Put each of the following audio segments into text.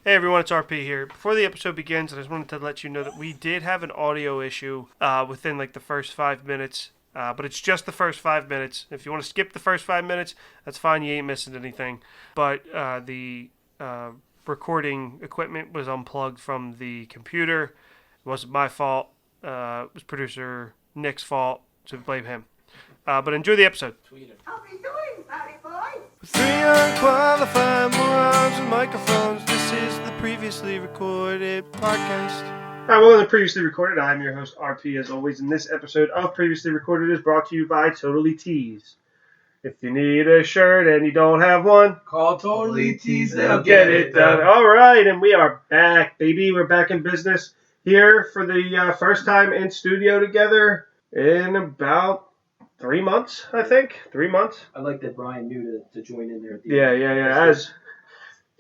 Hey everyone, it's RP here. Before the episode begins, I just wanted to let you know that we did have an audio issue within like the first 5 minutes, but it's just the first 5 minutes. If you want to skip the first 5 minutes, that's fine. You ain't missing anything. But the recording equipment was unplugged from the computer. It wasn't my fault. It was producer Nick's fault, so blame him. But enjoy the episode. How are you doing, Patty boy? Three unqualified morons with microphones. This is the previously recorded podcast. Alright, welcome to Previously Recorded. I'm your host, RP, as always. And this episode of Previously Recorded is brought to you by Totally Tees. If you need a shirt and you don't have one, call Totally Tees, they'll get it done. Alright, and we are back, baby. We're back in business here for the first time in studio together in about 3 months, I think. 3 months. I like that Brian knew to join in there. At the Yeah.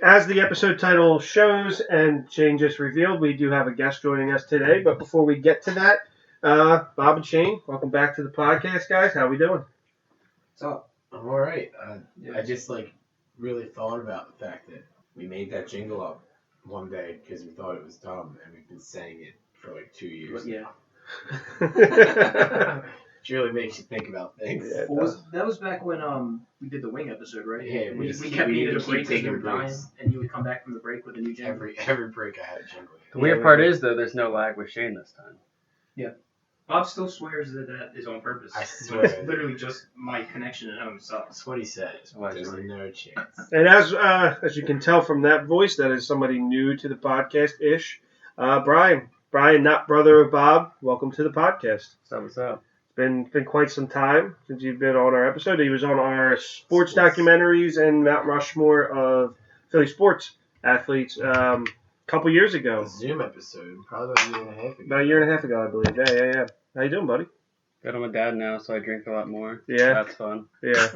As the episode title shows and Shane just revealed, we do have a guest joining us today. But before we get to that, Bob and Shane, welcome back to the podcast, guys. How we doing? What's up? I'm all right. I just really thought about the fact that we made that jingle up one day because we thought it was dumb, and we've been saying it for 2 years. Yeah. It really makes you think about things. Yeah, that was back when we did the wing episode, right? Yeah, we kept needing a break because we were dying, breaks. and you would come back from the break with a new jingle. Every break I had a jingle. The weird part is, though, there's no lag with Shane this time. Yeah. Bob still swears that is on purpose. I swear. It's literally just my connection at home sucks. That's what he says. There's no chance. And as you can tell from that voice, that is somebody new to the podcast-ish. Brian, not brother of Bob, welcome to the podcast. What's up? Been quite some time since you've been on our episode. He was on our sports documentaries and Mount Rushmore of Philly sports athletes a couple years ago. A Zoom episode, probably about a year and a half ago. About a year and a half ago, I believe. Yeah. How you doing, buddy? Good, I'm a dad now, so I drink a lot more. Yeah. That's fun. Yeah.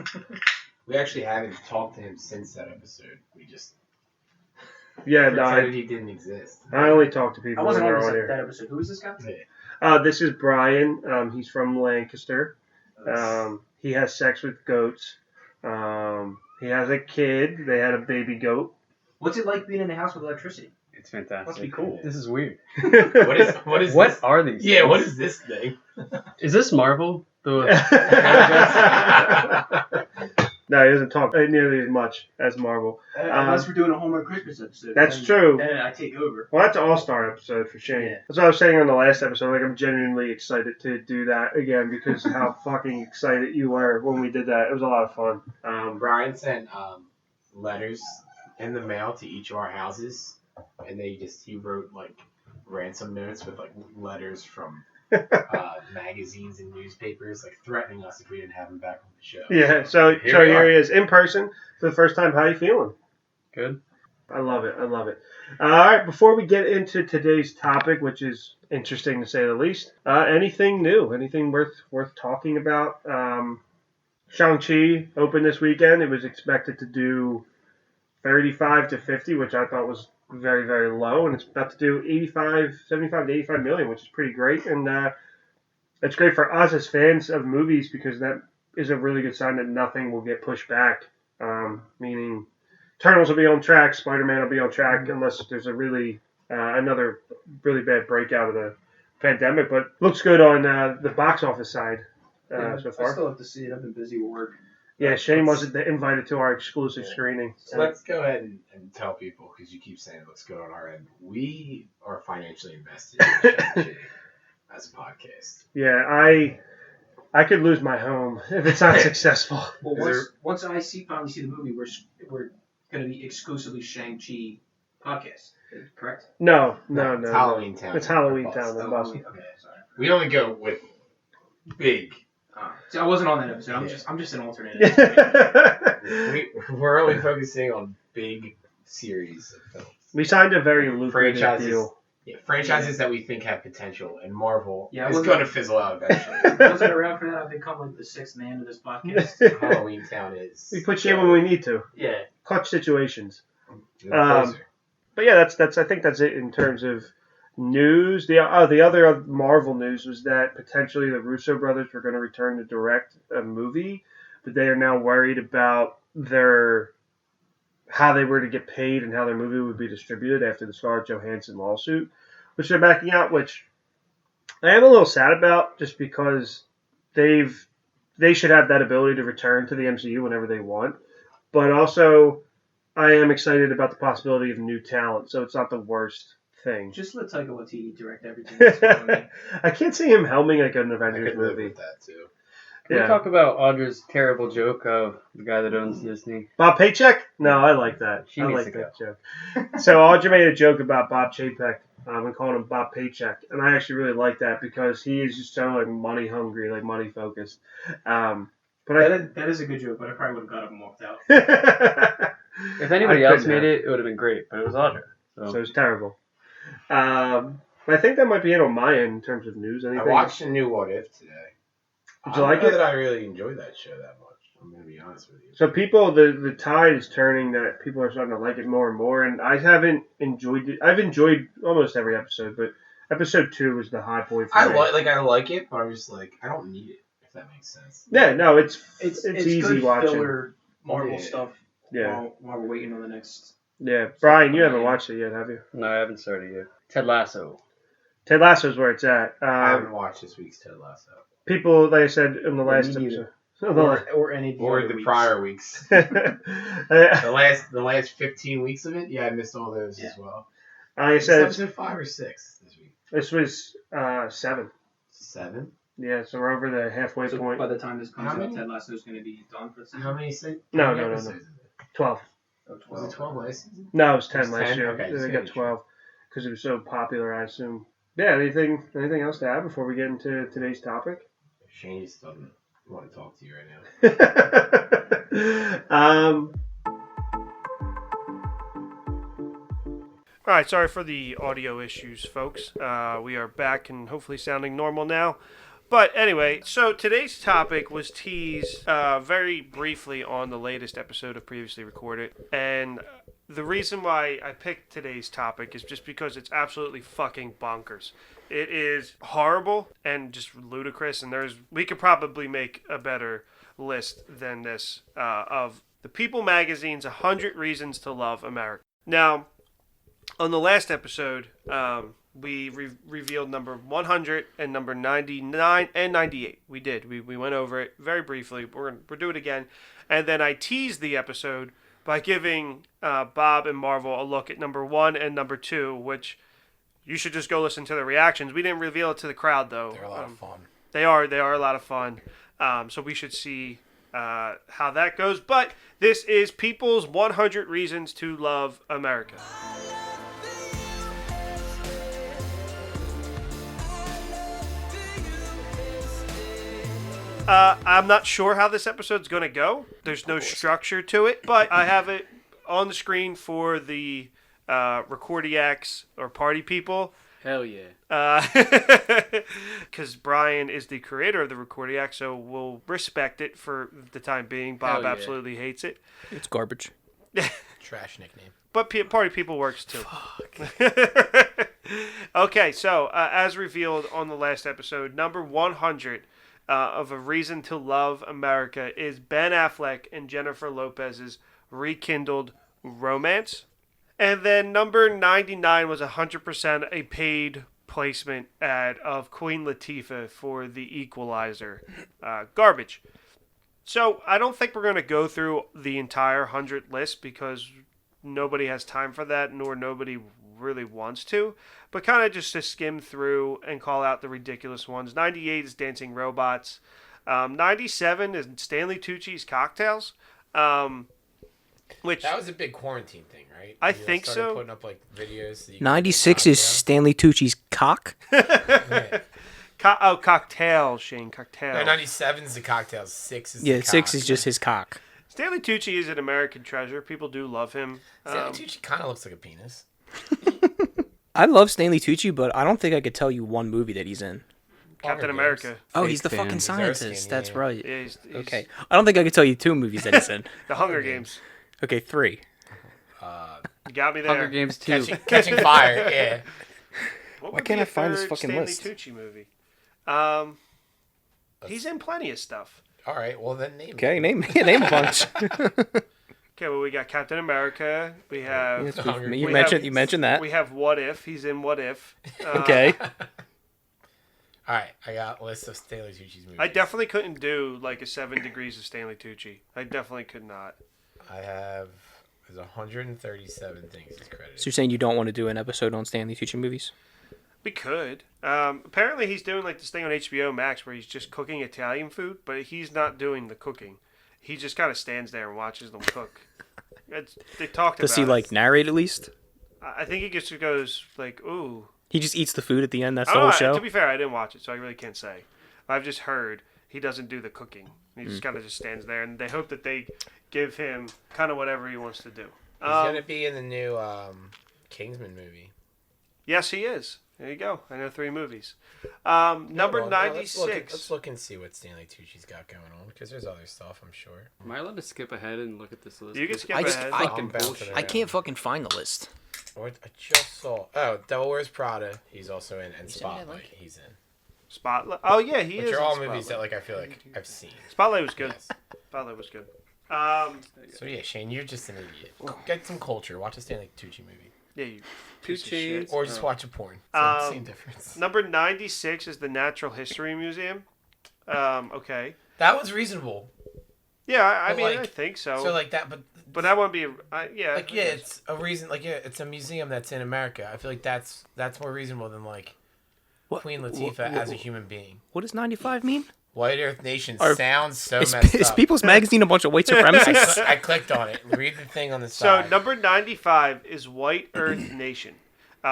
We actually haven't talked to him since that episode. We just Yeah, pretended he didn't exist. I only talk to people I wasn't when on they're on that here. episode. Who is this guy? This is Brian. He's from Lancaster. He has sex with goats. He has a kid. They had a baby goat. What's it like being in a house with electricity? It's fantastic. Must be cool. This is weird. What is What this? are these? Yeah, things? what is this thing? Is this Marvel? No, he doesn't talk nearly as much as Marvel. Unless we're doing a Hallmark Christmas episode. That's true. Then I take over. Well, that's an all-star episode for Shane. Yeah. That's what I was saying on the last episode. I'm genuinely excited to do that again because how fucking excited you were when we did that. It was a lot of fun. Brian sent letters in the mail to each of our houses, and he wrote ransom notes with letters from magazines and newspapers, threatening us if we didn't have him back on the show. Yeah, so here he is in person for the first time. How you feeling? Good. I love it. All right, before we get into today's topic, which is interesting to say the least, anything new? Anything worth talking about? Shang-Chi opened this weekend. It was expected to do 35 to 50, which I thought was very, very low, and it's about to do 75 to 85 million, which is pretty great. And it's great for us as fans of movies because that is a really good sign that nothing will get pushed back. Meaning, Eternals will be on track, Spider-Man will be on track, unless there's a really another really bad breakout of the pandemic. But looks good on the box office side so far. I still have to see it. I've been busy with work. Yeah, Shane wasn't invited to our exclusive screening. So let's go ahead and tell people, because you keep saying it looks good on our end. We are financially invested in Shang-Chi as a podcast. Yeah, I could lose my home if it's not successful. Well, once I finally see the movie, we're going to be exclusively Shang-Chi podcast, correct? No. It's Halloween Town. It's Halloween Town in Boston. Okay, sorry. We only go with big. See, I wasn't on that episode. I'm just an alternate. We're only focusing on big series of films. We signed a very lucrative Franchises. deal. Yeah, franchises that we think have potential, and Marvel Yeah, is going to fizzle out eventually. I wasn't around for that. I've become the sixth man of this podcast. Halloween Town is. We put you in when we need to. Yeah. Clutch situations. Closer. But yeah, that's I think that's it in terms of news. The other Marvel news was that potentially the Russo brothers were going to return to direct a movie, but they are now worried about their how they were to get paid and how their movie would be distributed after the Scarlett Johansson lawsuit, which they're backing out, which I am a little sad about, just because they should have that ability to return to the MCU whenever they want. But also, I am excited about the possibility of new talent, so it's not the worst thing. Just let Taika Waititi direct everything. That's fine. I can't see him helming like an I Avengers could live movie. with that too. Can we talk about Audra's terrible joke of the guy that owns Disney? Bob Paycheck? No, I like that. She I needs like to that joke. So Audra made a joke about Bob Chapek and calling him Bob Paycheck, and I actually really like that because he is just so like money hungry, like money focused. But that is a good joke, but I probably would have got him walked out. If anybody else made it, it would have been great, but it was Audra. So it was terrible. But I think that might be it on my end in terms of news. Anything? I watched a new What If today. Did you like I don't it? know that I really enjoyed that show that much. I'm going to be honest with you. So people, the tide is turning that people are starting to like it more and more, and I haven't enjoyed it. I've enjoyed almost every episode, but episode 2 was the high point for me. I like it, but I'm just like, I don't need it, if that makes sense. Yeah, no, it's It's easy good watching. filler Marvel Yeah. stuff. Yeah, While we're waiting on the next. yeah. Brian, you haven't watched it yet, have you? No, I haven't started yet. Ted Lasso. Ted Lasso's where it's at. I haven't watched this week's Ted Lasso. People, like I said in the last Me episode. neither. Or any of the Or other the weeks. prior weeks. like The last 15 weeks of it? Yeah, I missed all those as well. I It's said, episode 5 or 6 this week. this was 7. 7? Yeah, so we're over the halfway So point. by the time this comes How out, many? Ted Lasso is going to be done for the season. How many No, episodes no. is it? 12. Oh, Was it 12 last season? No, it was 10 It was last 10? year. Okay, They just got making sure. 12 because it was so popular, I assume. Yeah, anything else to add before we get into today's topic? Shane just doesn't want to talk to you right now. All right, sorry for the audio issues, folks. We are back and hopefully sounding normal now. But anyway, so today's topic was teased very briefly on the latest episode of Previously Recorded. And the reason why I picked today's topic is just because it's absolutely fucking bonkers. It is horrible and just ludicrous. And we could probably make a better list than this of the People magazine's 100 Reasons to Love America. Now, on the last episode, we revealed number 100 and number 99 and 98. We did. We went over it very briefly. We'll do it again. And then I teased the episode by giving Bob and Marvel a look at number 1 and number 2, which you should just go listen to the reactions. We didn't reveal it to the crowd, though. They're a lot of fun. They are a lot of fun. So we should see how that goes. But this is People's 100 Reasons to Love America. I'm not sure how this episode's going to go. There's no structure to it, but I have it on the screen for the Recordiacs or party people. Hell yeah. Because Brian is the creator of the Recordiac, so we'll respect it for the time being. Bob Hell yeah. absolutely hates it. It's garbage. Trash nickname. But party people works too. Okay, so as revealed on the last episode, number 100 of A Reason to Love America is Ben Affleck and Jennifer Lopez's rekindled romance. And then number 99 was 100% a paid placement ad of Queen Latifah for The Equalizer. Garbage. So I don't think we're going to go through the entire 100 list because nobody has time for that, nor nobody really wants to. But kind of just to skim through and call out the ridiculous ones. 98 is Dancing Robots. 97 is Stanley Tucci's Cocktails. Which That was a big quarantine thing, right? I You think started so. Putting up like videos. So 96 is Stanley Tucci's cock. Cocktails, Shane. Cocktails. No, 97 is the cocktails. 6 is Yeah, the 6 cock. is just his cock. Stanley Tucci is an American treasure. People do love him. Stanley Tucci kind of looks like a penis. I love Stanley Tucci, but I don't think I could tell you one movie that he's in. Captain Hunger America. Games. Oh, Fake he's the fan. fucking He's scientist. Erskine, That's yeah. right. Yeah, he's Okay. I don't think I could tell you 2 movies that he's in. The Hunger Games. Okay, 3. You got me there. Hunger Games 2. Catching Fire, yeah. What Why would can't be I a find this third fucking Stanley list? Tucci movie? He's in plenty of stuff. All right, well then name Okay, it. name a bunch. Okay, well, we got Captain America. We have. Yes, Hunger you Games. mentioned that. We have What If. He's in What If. Okay. All right, I got a list of Stanley Tucci's movies. I definitely couldn't do like a 7 Degrees of Stanley Tucci. I definitely could not. I have. There's 137 things he's credited. So you're saying you don't want to do an episode on Stanley Tucci movies? We could. Apparently, he's doing like this thing on HBO Max where he's just cooking Italian food, but he's not doing the cooking. He just kind of stands there and watches them cook. They talked about. Does he like narrate at least? I think he just goes like, "Ooh." He just eats the food at the end. That's I the don't whole know, show. To be fair, I didn't watch it, so I really can't say. I've just heard he doesn't do the cooking. He just kind of just stands there, and they hope that they give him kind of whatever he wants to do. He's gonna be in the new Kingsman movie. Yes, he is. There you go. I know 3 movies. Number Well, 96. Let's look and see what Stanley Tucci's got going on, because there's other stuff, I'm sure. Am I allowed to skip ahead and look at this list? You can skip I ahead. I'm bouncing I around. can't fucking find the list. What I just saw. Oh, Devil Wears Prada. He's also in, and You said you didn't Spotlight. like it. He's in. Spotlight. Oh, yeah, he Which is. are all in movies that Spotlight. like I feel like I've seen. Spotlight was good. Yes. Spotlight was good. So yeah, Shane, you're just an idiot. Get some culture. Watch a Stanley Tucci movie, Yeah, you 2 piece of chains. shit. or just watch a porn. Same difference. Number 96 is the Natural History Museum. Okay. That was reasonable. Yeah, I But, mean, like, I think so. So like that, but that wouldn't be. Yeah. like yeah, it's a reason. Like yeah, it's a museum that's in America. I feel like that's more reasonable than like What? Queen Latifah as a human being. What does 95 mean? White Earth Nation Are- sounds so Is, messed is up. People's Magazine a bunch of white supremacists? I clicked on it. Read the thing on the So side. number 95 is White Earth Nation,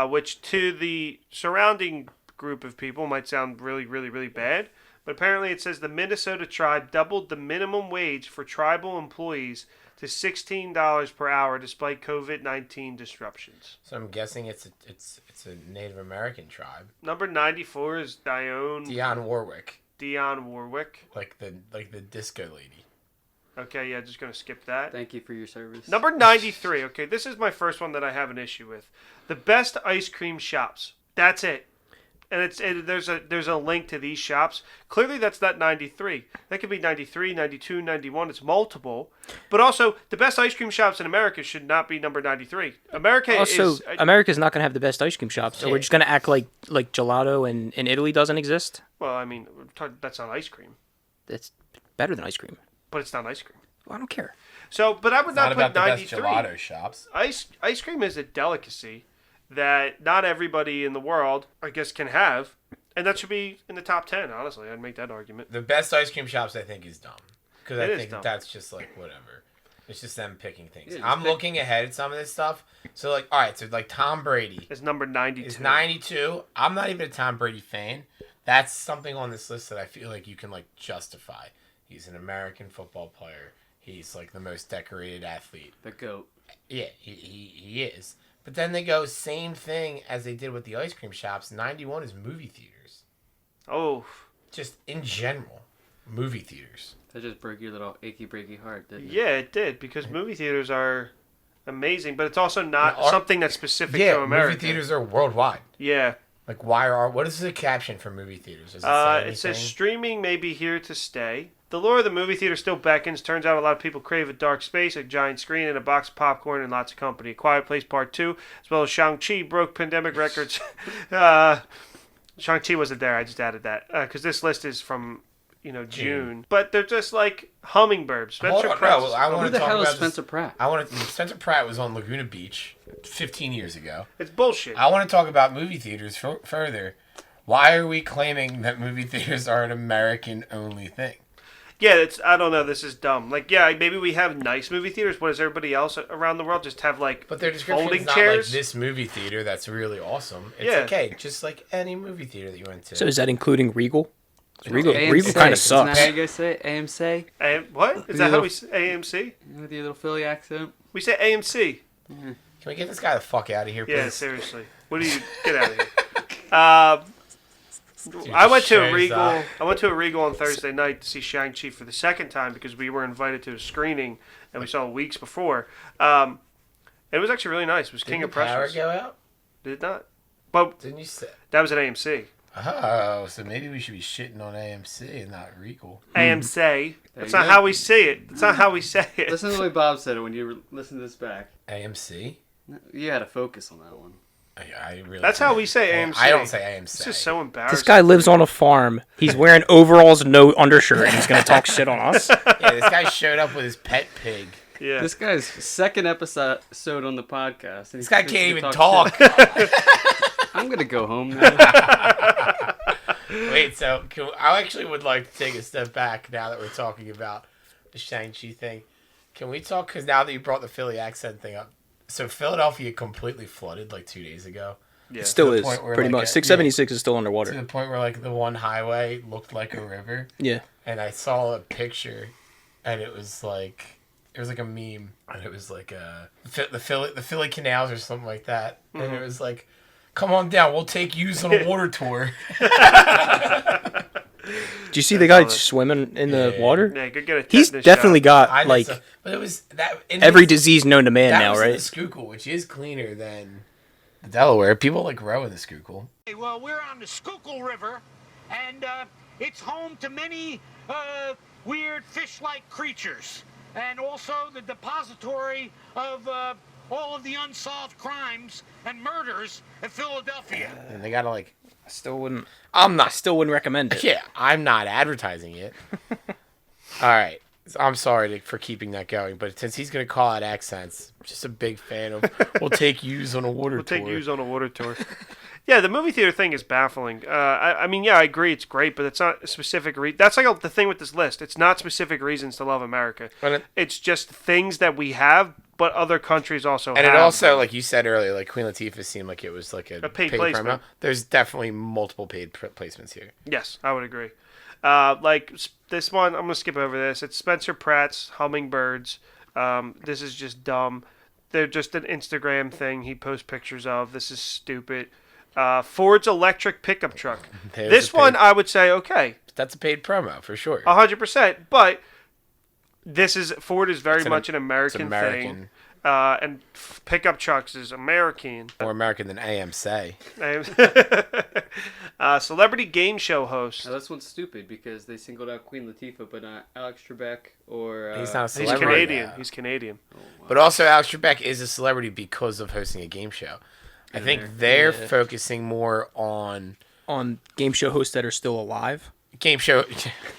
which to the surrounding group of people might sound really, really, really bad. But apparently it says the Minnesota tribe doubled the minimum wage for tribal employees to $16 per hour despite COVID-19 disruptions. So I'm guessing it's a Native American tribe. Number 94 is Dionne Warwick, Dionne Warwick. like the disco lady. Okay, yeah, just going to skip that. Thank you for your service. Number 93. Okay, this is my first one that I have an issue with. The best ice cream shops. That's it. And there's a link to these shops. Clearly, that's not 93. That could be 93, 92, 91. It's multiple. But also, the best ice cream shops in America should not be number 93. America's not going to have the best ice cream shops, so we're just going to act like gelato in Italy doesn't exist. Well, I mean, that's not ice cream. That's better than ice cream. But it's not ice cream. Well, I don't care. So, but I would not Not put about the best 93. gelato shops. Ice cream is a delicacy that not everybody in the world, I guess, can have. And that should be in the top 10, honestly. I'd make that argument. The best ice cream shops, I think, is dumb. Because I It is think dumb. that's just like whatever. It's just them picking things. Yeah, just I'm pick- looking ahead at some of this stuff. So like, all right, so like Tom Brady It's number 92. is 92. I'm not even a Tom Brady fan. That's something on this list that I feel like you can like justify. He's an American football player. He's like the most decorated athlete. The GOAT. Yeah, he is. But then they go same thing as they did with the ice cream shops. 91 is movie theaters. Oh, Just in general, movie theaters. That just broke your little achy breaky heart, didn't it? yeah, it did. Because movie theaters are amazing. But it's also not Are- something that's specific Yeah, to America. movie theaters are worldwide. Yeah. Like, what is the caption for movie theaters? Does it say anything? It says streaming may be here to stay. The lure of the movie theater still beckons. Turns out a lot of people crave a dark space, a giant screen, and a box of popcorn and lots of company. A Quiet Place Part 2, as well as Shang-Chi, broke pandemic records. Shang-Chi wasn't there. I just added that. Because this list is from, June. But they're just like hummingbirds. Hold Spencer on, Pratt. no, I Who want the to talk hell is about Spencer Pratt? Spencer Pratt was on Laguna Beach 15 years ago. It's bullshit. I want to talk about movie theaters further. Why are we claiming that movie theaters are an American-only thing? Yeah, I don't know. This is dumb. Like, yeah, maybe we have nice movie theaters. What does everybody else around the world just have, like, But their description folding is not chairs? like this movie theater that's really awesome. It's Yeah. okay, just like any movie theater that you went to. So is that including Regal? Regal AMC. kind of Isn't that sucks. how you guys say it? AMC? What? Is that how we say AMC? With your little Philly accent? We say AMC. Can we get this guy the fuck out of here, please? Yeah, seriously. What do you get out of here? Dude, I went to a shows Regal. up. I went to a Regal on Thursday night to see Shang-Chi for the second time because we were invited to a screening and we saw it weeks before. It was actually really nice. It was King Didn't of the power Prussia. go out? Did it not? But Didn't you say? that was at AMC. Oh, so maybe we should be shitting on AMC and not Regal. AMC. That's you not go. how we say it. That's not how we say it. Listen to the way Bob said it when you listen to this back. AMC? You had to focus on that one. I really. That's how we say AMC. I don't say AMC. This is so embarrassing. This guy lives on a farm. He's wearing overalls, no undershirt, and he's gonna talk shit on us. Yeah, this guy showed up with his pet pig. Yeah. This guy's second episode on the podcast. And This guy can't even talk. I'm gonna go home now. Wait, so I actually would like to take a step back now that we're talking about the Shang-Chi thing. Can we talk, because now that you brought the Philly accent thing up, so Philadelphia completely flooded like 2 days ago. Yeah. Still To the is point where, pretty like, much. 676 is still underwater. To the point where like the one highway looked like a river. Yeah. And I saw a picture, and it was like a meme, and it was like the Philly canals or something like that, and it was like, "Come on down, we'll take yous on a water tour." Do you see the guy swimming in the Yeah. water? Yeah, go get a He's tetanus definitely shot. got like but it was that in every the, disease known to man that now, was in right? the Schuylkill, which is cleaner than the Delaware. People like row in the Schuylkill. Well, we're on the Schuylkill River, and it's home to many weird fish-like creatures, and also the depository of all of the unsolved crimes and murders in Philadelphia. And they gotta like. I still wouldn't. I'm I not. still wouldn't recommend it. Yeah, I'm not advertising it. All right. I'm sorry for keeping that going, but since he's going to call out accents, I'm just a big fan of we'll take yous on a water We'll tour. take yous on a water tour. Yeah, the movie theater thing is baffling. I mean, yeah, I agree, it's great, but it's not a specific reason. That's like the thing with this list. It's not specific reasons to love America. It's just things that we have, but other countries also have. And it also, like you said earlier, like Queen Latifah seemed like it was like a paid promo. placement. There's definitely multiple paid placements here. Yes, I would agree. This one, I'm going to skip over this. It's Spencer Pratt's Hummingbirds. This is just dumb. They're just an Instagram thing he posts pictures of. This is stupid. Ford's electric pickup truck. There's This a paid- one, I would say, okay, That's a paid promo for sure. 100%. But Ford is very It's much an It's American, American. thing. And pickup trucks is American. More American than AMC. Celebrity game show host. Now, this one's stupid because they singled out Queen Latifah, but not Alex Trebek or. He's not a He's celebrity. Canadian. now. He's Canadian. Oh, wow. But also, Alex Trebek is a celebrity because of hosting a game show. I think they're focusing more on game show hosts that are still alive. game show.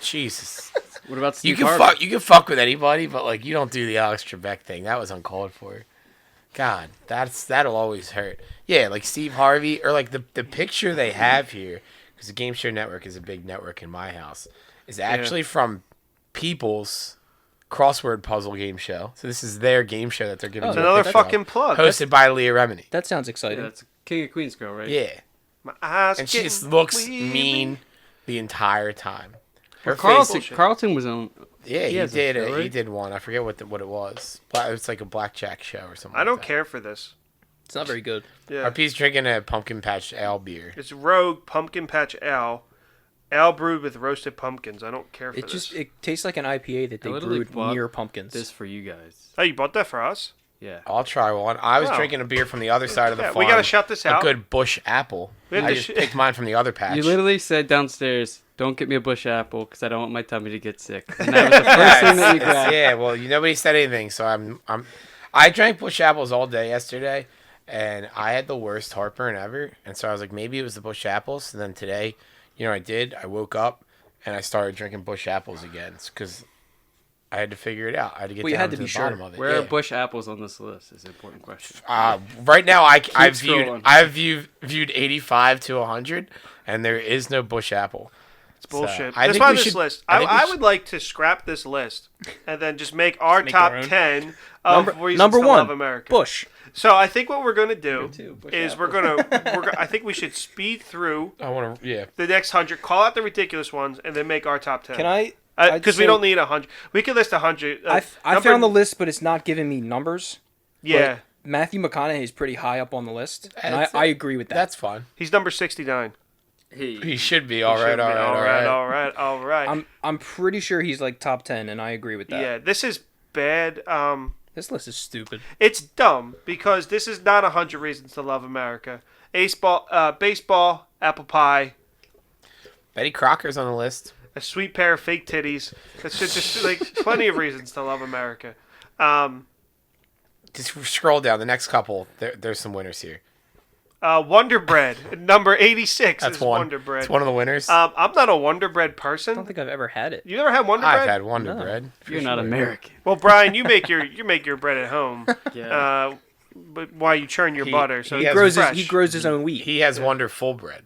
Jesus. What about You Steve can Harvey? you can fuck with anybody, but like you don't do the Alex Trebek thing. That was uncalled for. God, that'll always hurt. Yeah, like Steve Harvey or like the picture they have here, because the Game Show Network is a big network in my house, is actually from People's crossword puzzle game show. So this is their game show that they're giving. Oh, It's you a another picture of, fucking plug. hosted by Leah Remini. That sounds Yeah, exciting. that's King of Queens girl, right? Yeah, My eyes and she getting just looks weary. mean the entire time. Her Carlton, face. Carlton was on. Yeah, He he has a did. show, right? He did one. I forget what it was. It's like a blackjack show or something. I don't like care for this. It's not very good. Yeah. RP's drinking a pumpkin patch ale beer. It's Rogue Pumpkin Patch Ale. Ale brewed with roasted pumpkins. I don't care for this. It tastes like an IPA that they I literally brewed bought near pumpkins. This for you guys. Oh, you bought that for us? Yeah. I'll try one. I was Wow. drinking a beer from the other side of the Yeah, farm. we gotta shout this A out. good bush apple. We have I to just sh- picked mine from the other patch. You literally said downstairs, "Don't get me a bush apple because I don't want my tummy to get sick." And that was the first thing that you grabbed. Yeah, well, nobody said anything, so I drank bush apples all day yesterday, and I had the worst heartburn ever. And so I was like, maybe it was the bush apples. And then today, I did. I woke up and I started drinking bush apples again because I had to figure it out. I had to get Well, you down had to to be the sure. bottom of it. Where yeah. are bush apples on this list? Is an important question. Right now, I've scrolling. viewed 85 to 100, and there is no bush apple. It's bullshit. I That's think why we this should- list. I think we I should- would like to scrap this list and then just make our Make top our own. 10 of reasons Number to one, love America. Bush. So I think what we're gonna do Number two, bush is apple. I think we should speed through I want to, yeah. the next 100, call out the ridiculous ones, and then make our top 10. Can I? Because we don't need 100. We could list 100. I number- found the list, but it's not giving me numbers. Yeah, But Matthew McConaughey is pretty high up on the list, and That's- I agree with that. That's fun. he's number 69. He should be. All Should right, be. all right. all right. I'm pretty sure he's like top 10, and I agree with that. Yeah, this is bad. This list is stupid. It's dumb because this is not 100 reasons to love America. Baseball, apple pie, Betty Crocker's on the list. A sweet pair of fake titties. That's just like plenty of reasons to love America. Just scroll down. The next couple, there's some winners here. Wonder Bread, number 86 That's is one. Wonder Bread. It's one of the winners. I'm not a Wonder Bread I person. don't think I've ever had it. You never had Wonder Bread? I've had Wonder No. Bread. You're not American. Well, Brian, you make your bread at home. Yeah. But while you churn your butter, so he it's has fresh. He grows his own wheat. He has Wonderful Bread.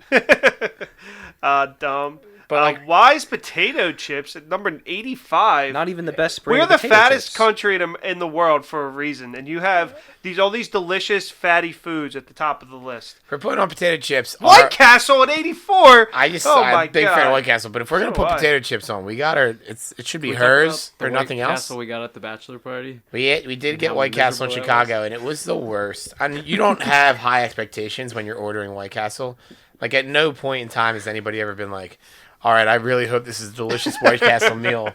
Dumb. But Wise potato chips at number 85. Not even the best brand We're of the potato fattest chips. country in the world for a reason, and you have all these delicious fatty foods at the top of the list. For putting on potato chips, White Castle at 84. I'm my a big God. fan of White Castle, but if we're gonna So put am I. potato chips on, we got our. It should be We talked hers about the or White nothing else. Castle we got at the bachelor party. We did get How White Castle in miserable that Chicago, and it was the worst. I mean, you don't have high expectations when you're ordering White Castle. Like, at no point in time has anybody ever been like, all right, I really hope this is a delicious White Castle meal.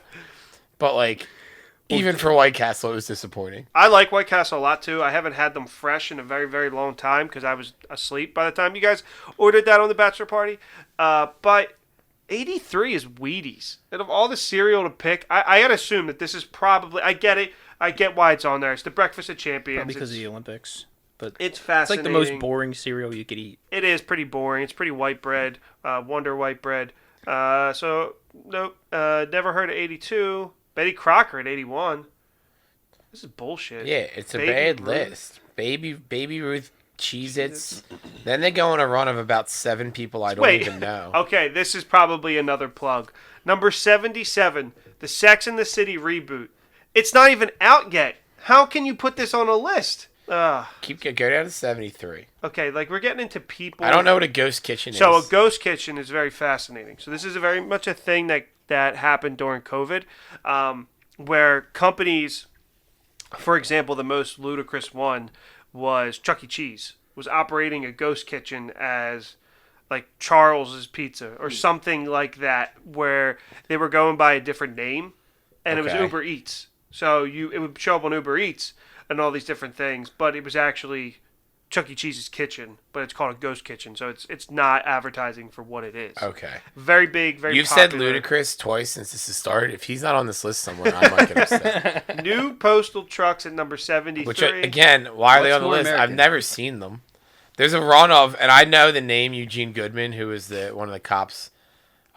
But, like, even for White Castle, it was disappointing. I like White Castle a lot too. I haven't had them fresh in a very, very long time because I was asleep by the time you guys ordered that on the bachelor party. But 83 is Wheaties. And of all the cereal to pick, I gotta assume that this is probably. I get it. I get why it's on there. It's the Breakfast of Champions. Probably because of the Olympics. But It's it's fascinating. like the most boring cereal you could eat. It is pretty boring. It's pretty white bread, Wonder White bread. So nope, never heard of 82. Betty Crocker at 81. This is bullshit. Yeah, it's a Baby bad Ruth. list. Baby Ruth, Cheez-Its. Then they go on a run of about 7 people I don't Wait. even know. Okay, this is probably another plug. Number 77, the Sex and the City reboot. It's not even out yet. How can you put this on a list? Go down to 73. Okay, like we're getting into people. I don't know what a ghost kitchen is. So a ghost kitchen is very fascinating. So this is very much a thing that happened during COVID, where companies, for example, the most ludicrous one was Chuck E. Cheese was operating a ghost kitchen as like Charles's Pizza or something like that, where they were going by a different name, and it was Okay. Uber Eats. So it would show up on Uber Eats and all these different things, but it was actually Chuck E. Cheese's kitchen, but it's called a ghost kitchen, so it's not advertising for what it is. Okay. Very big, very You've popular. said ludicrous twice since this has started. If he's not on this list somewhere, I might get upset. New postal trucks at number 73. Which, again, why are they What's on the more list? I've American? never seen them. There's a run of, and I know the name Eugene Goodman, who is one of the cops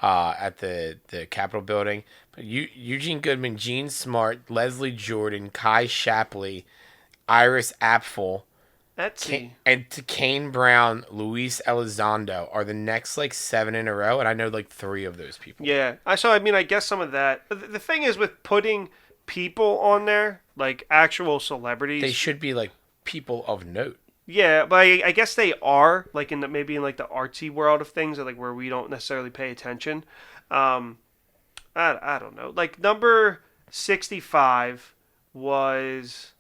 at the Capitol building. But Eugene Goodman, Gene Smart, Leslie Jordan, Kai Shapley, Iris Apfel, Etsy. and Kane Brown, Luis Elizondo are the next 7 in a row, and I know 3 of those people. Yeah. I guess some of that. The thing is with putting people on there, like actual celebrities. They should be people of note. Yeah, but I guess they are maybe in the artsy world of things, or where we don't necessarily pay attention. I don't know. Number 65 was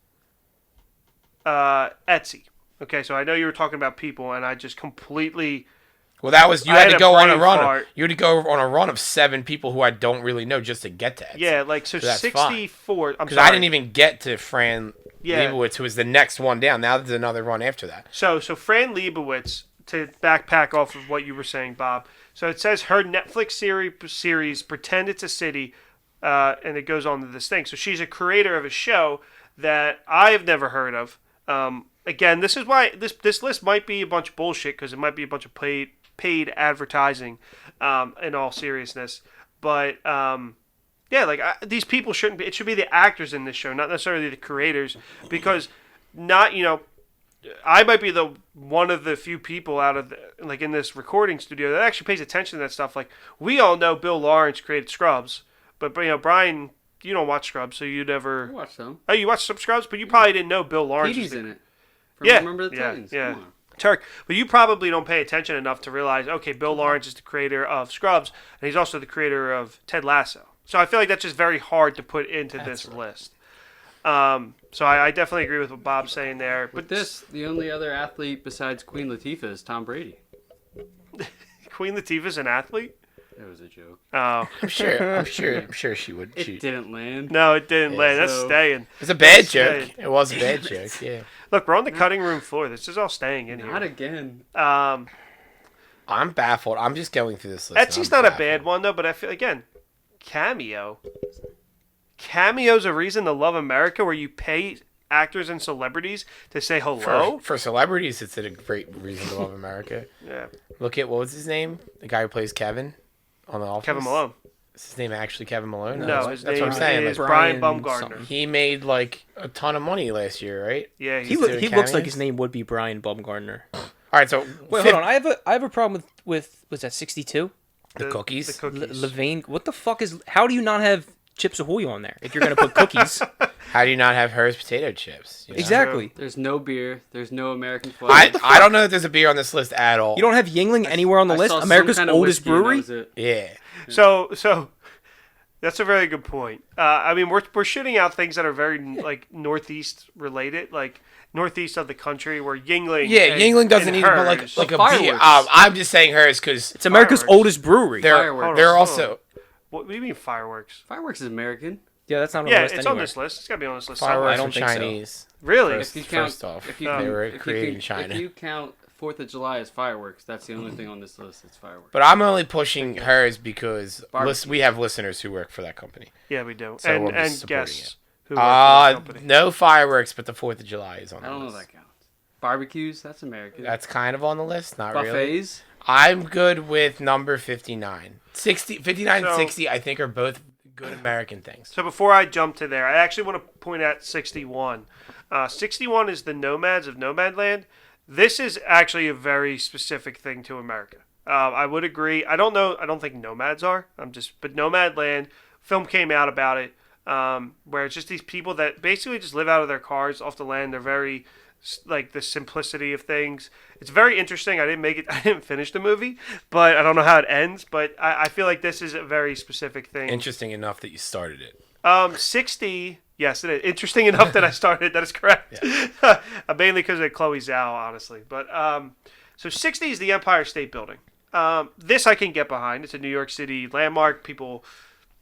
Etsy. Okay, so I know you were talking about people, and I just completely. Well, that was you I had had to a go on a brain run. fart. You had to go on a run of 7 people who I don't really know just to get to Etsy. Yeah, So that's 64. I'm Because sorry. I didn't even get to Fran Yeah. Lebowitz, who was the next one down. Now there's another run after that. So Fran Lebowitz, to backpack off of what you were saying, Bob. So it says her Netflix series Pretend It's a City, and it goes on to this thing. So she's a creator of a show that I've never heard of. Again, this is why this list might be a bunch of bullshit, because it might be a bunch of paid advertising, in all seriousness. But yeah, these people shouldn't be. It should be the actors in this show, not necessarily the creators, because I might be one of the few people out of in this recording studio that actually pays attention to that stuff. We all know Bill Lawrence created Scrubs, but Brian, you don't watch Scrubs, so you never. I watched some. Oh, you watched some Scrubs, but you probably didn't know Bill Lawrence. Petey's in it. From Yeah, Remember the Titans. yeah. Come on. Turk, but you probably don't pay attention enough to realize, okay, Bill Lawrence is the creator of Scrubs, and he's also the creator of Ted Lasso. So I feel like that's just very hard to put into this list. So I definitely agree with what Bob's saying there. With But this, the only other athlete besides Queen Latifah is Tom Brady. Queen Latifah's an athlete? That was a joke. Oh. I'm sure she would. It didn't land. No, it didn't land. That's so- staying. It's a bad That's joke. staying. It was a bad joke. Yeah. Look, we're on the cutting room floor. This is all staying in Not here. again. I I'm baffled. I'm just going through this list. Etsy's not a bad one though, but I feel again, Cameo. Cameo's a reason to love America, where you pay actors and celebrities to say hello. For celebrities, it's a great reason to love America. Yeah. Look at, what was his name? The guy who plays Kevin on The Office? Kevin Malone. Is his name actually Kevin Malone? No, his that's name what I'm saying. is Like, Brian Brian Baumgartner. something. he made like a ton of money last year, right? Yeah, He he's doing looks like cameos? his name would be Brian Baumgartner. All right, so Wait, hold on. I have a problem with was that 62? the cookies. The cookies. Levain. What the fuck is? How do you not have Chips Ahoy on there if you're gonna put cookies? How do you not have hers potato chips? You know? Exactly. There's no beer. There's no American flag. I don't know if there's a beer on this list at all. You don't have Yingling anywhere on the I list. saw some America's kind of oldest whiskey and that brewery. was it. Yeah. So that's a very good point. I mean, we're shooting out things that are very like northeast related, like northeast of the country, where Yingling. Yeah, Yingling doesn't need but like hers- a beer. fireworks. I'm just saying hers because It's America's Fireworks. oldest brewery. they're Fireworks. they're Hold on. also What do you mean fireworks? Fireworks is American. Yeah, that's not on Yeah, the list it's anywhere. on this list. It's got to be on this list. fireworks I don't are think so. Chinese. Really? If you count, First off, if you, they were if you created can- in China. If you count 4th of July as fireworks, that's the only thing on this list. It's fireworks. But I'm only pushing hers because Barbecue. we have listeners who work for that company. Yeah, we do. So and we're just and supporting guests who work for the company. No fireworks, but the 4th of July is on I the don't know list. if that counts. Barbecues, that's American. That's kind of on the list, not really. Buffets. I'm good with number 59. 59 and So- 60, I think, are both good American things. So before I jump to there, I actually want to point out 61. 61 is the Nomads of Nomadland. This is actually a very specific thing to America. I would agree. I don't know. I don't think Nomads are. But Nomadland, film came out about it, where it's just these people that basically just live out of their cars off the land. They're very like the simplicity of things. It's very interesting. I didn't finish the movie, but I don't know how it ends. But I feel like this is a very specific thing. Interesting enough that you started it. 60. Yes, it is. Interesting enough that I started. That is correct. Mainly because of Chloe Zhao, honestly. But so 60 is the Empire State Building. This I can get behind. It's a New York City landmark. People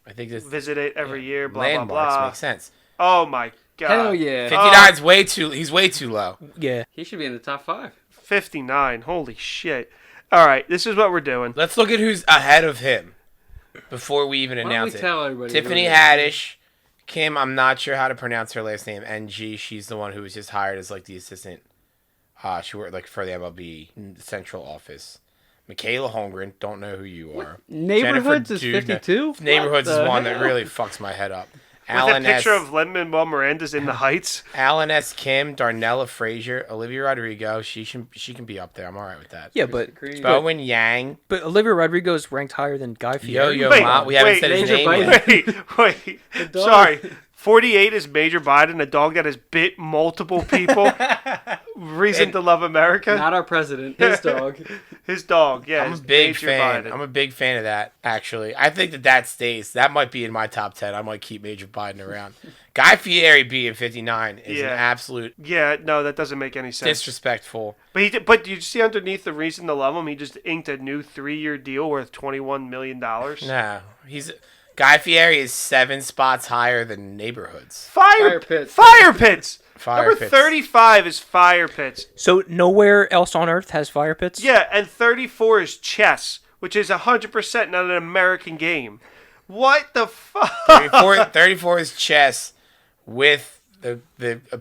I think this visit it every year. Blah landmarks blah blah. make sense. Oh my god. Hell yeah. 59's way too. He's way too low. Yeah. He should be in the top 5. 59. Holy shit. All right, this is what we're doing. Let's look at who's ahead of him before we even Why don't announce we it. tell everybody Tiffany who it is? Haddish. Kim, I'm not sure how to pronounce her last name. NG. She's the one who was just hired as like the assistant. She worked like for the MLB central office. Michaela Holmgren, don't know who you are. Neighborhoods is Jennifer Doudna. 52? Neighborhoods What is the one that hell? really fucks my head up. With Alan a picture S. of Lin-Manuel Miranda's in the Heights. Alan S. Kim, Darnella Frazier, Olivia Rodrigo. She can be up there. I'm all right with that. Yeah, but Bowen Yang, Olivia Rodrigo is ranked higher than Guy Fieri. Yo Wait, Ma. We haven't wait, said his Major name Biden. yet. Wait. dog. Sorry. 48 is Major Biden, a dog that has bit multiple people. Reason to love America. Not our president. His dog. His dog, yeah. I'm a is big Major fan. Biden. I'm a big fan of that. Actually, I think that stays. That might be in my top 10. I might keep Major Biden around. Guy Fieri being 59 is an Yeah. absolute Yeah, no, that doesn't make any sense. disrespectful. But did you see underneath the reason to love him? He just inked a new 3-year deal worth $21 million. No, Guy Fieri is 7 spots higher than Neighborhoods. Fire Pits. Fire Pits. Fire Number Pits. 35 is Fire Pits. So nowhere else on Earth has fire pits. Yeah, and 34 is chess, which is 100% not an American game. What the fuck? 34 is chess with a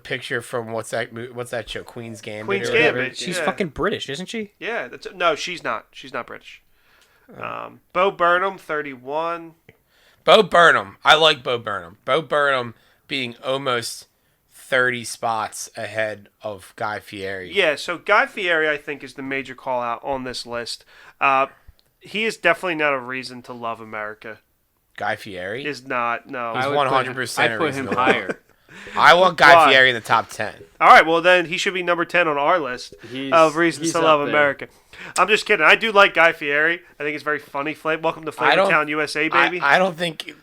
picture from what's that show, Queen's Gambit. Queen's or whatever. Gambit. She's yeah. fucking British, isn't she? Yeah, no, she's not. She's not British. Bo Burnham, 31. Bo Burnham. I like Bo Burnham. Bo Burnham being almost 30 spots ahead of Guy Fieri. Yeah, so Guy Fieri, I think, is the major call out on this list. He is definitely not a reason to love America. Guy Fieri? Is not, no. He's I would 100% I'd a put reason him to love. higher. I want Guy Why? Fieri in the top 10. All right, well, then he should be number 10 on our list of reasons he's to up love there. America. I'm just kidding. I do like Guy Fieri. I think it's very funny. Welcome to Flavor Town, USA, baby. I don't think...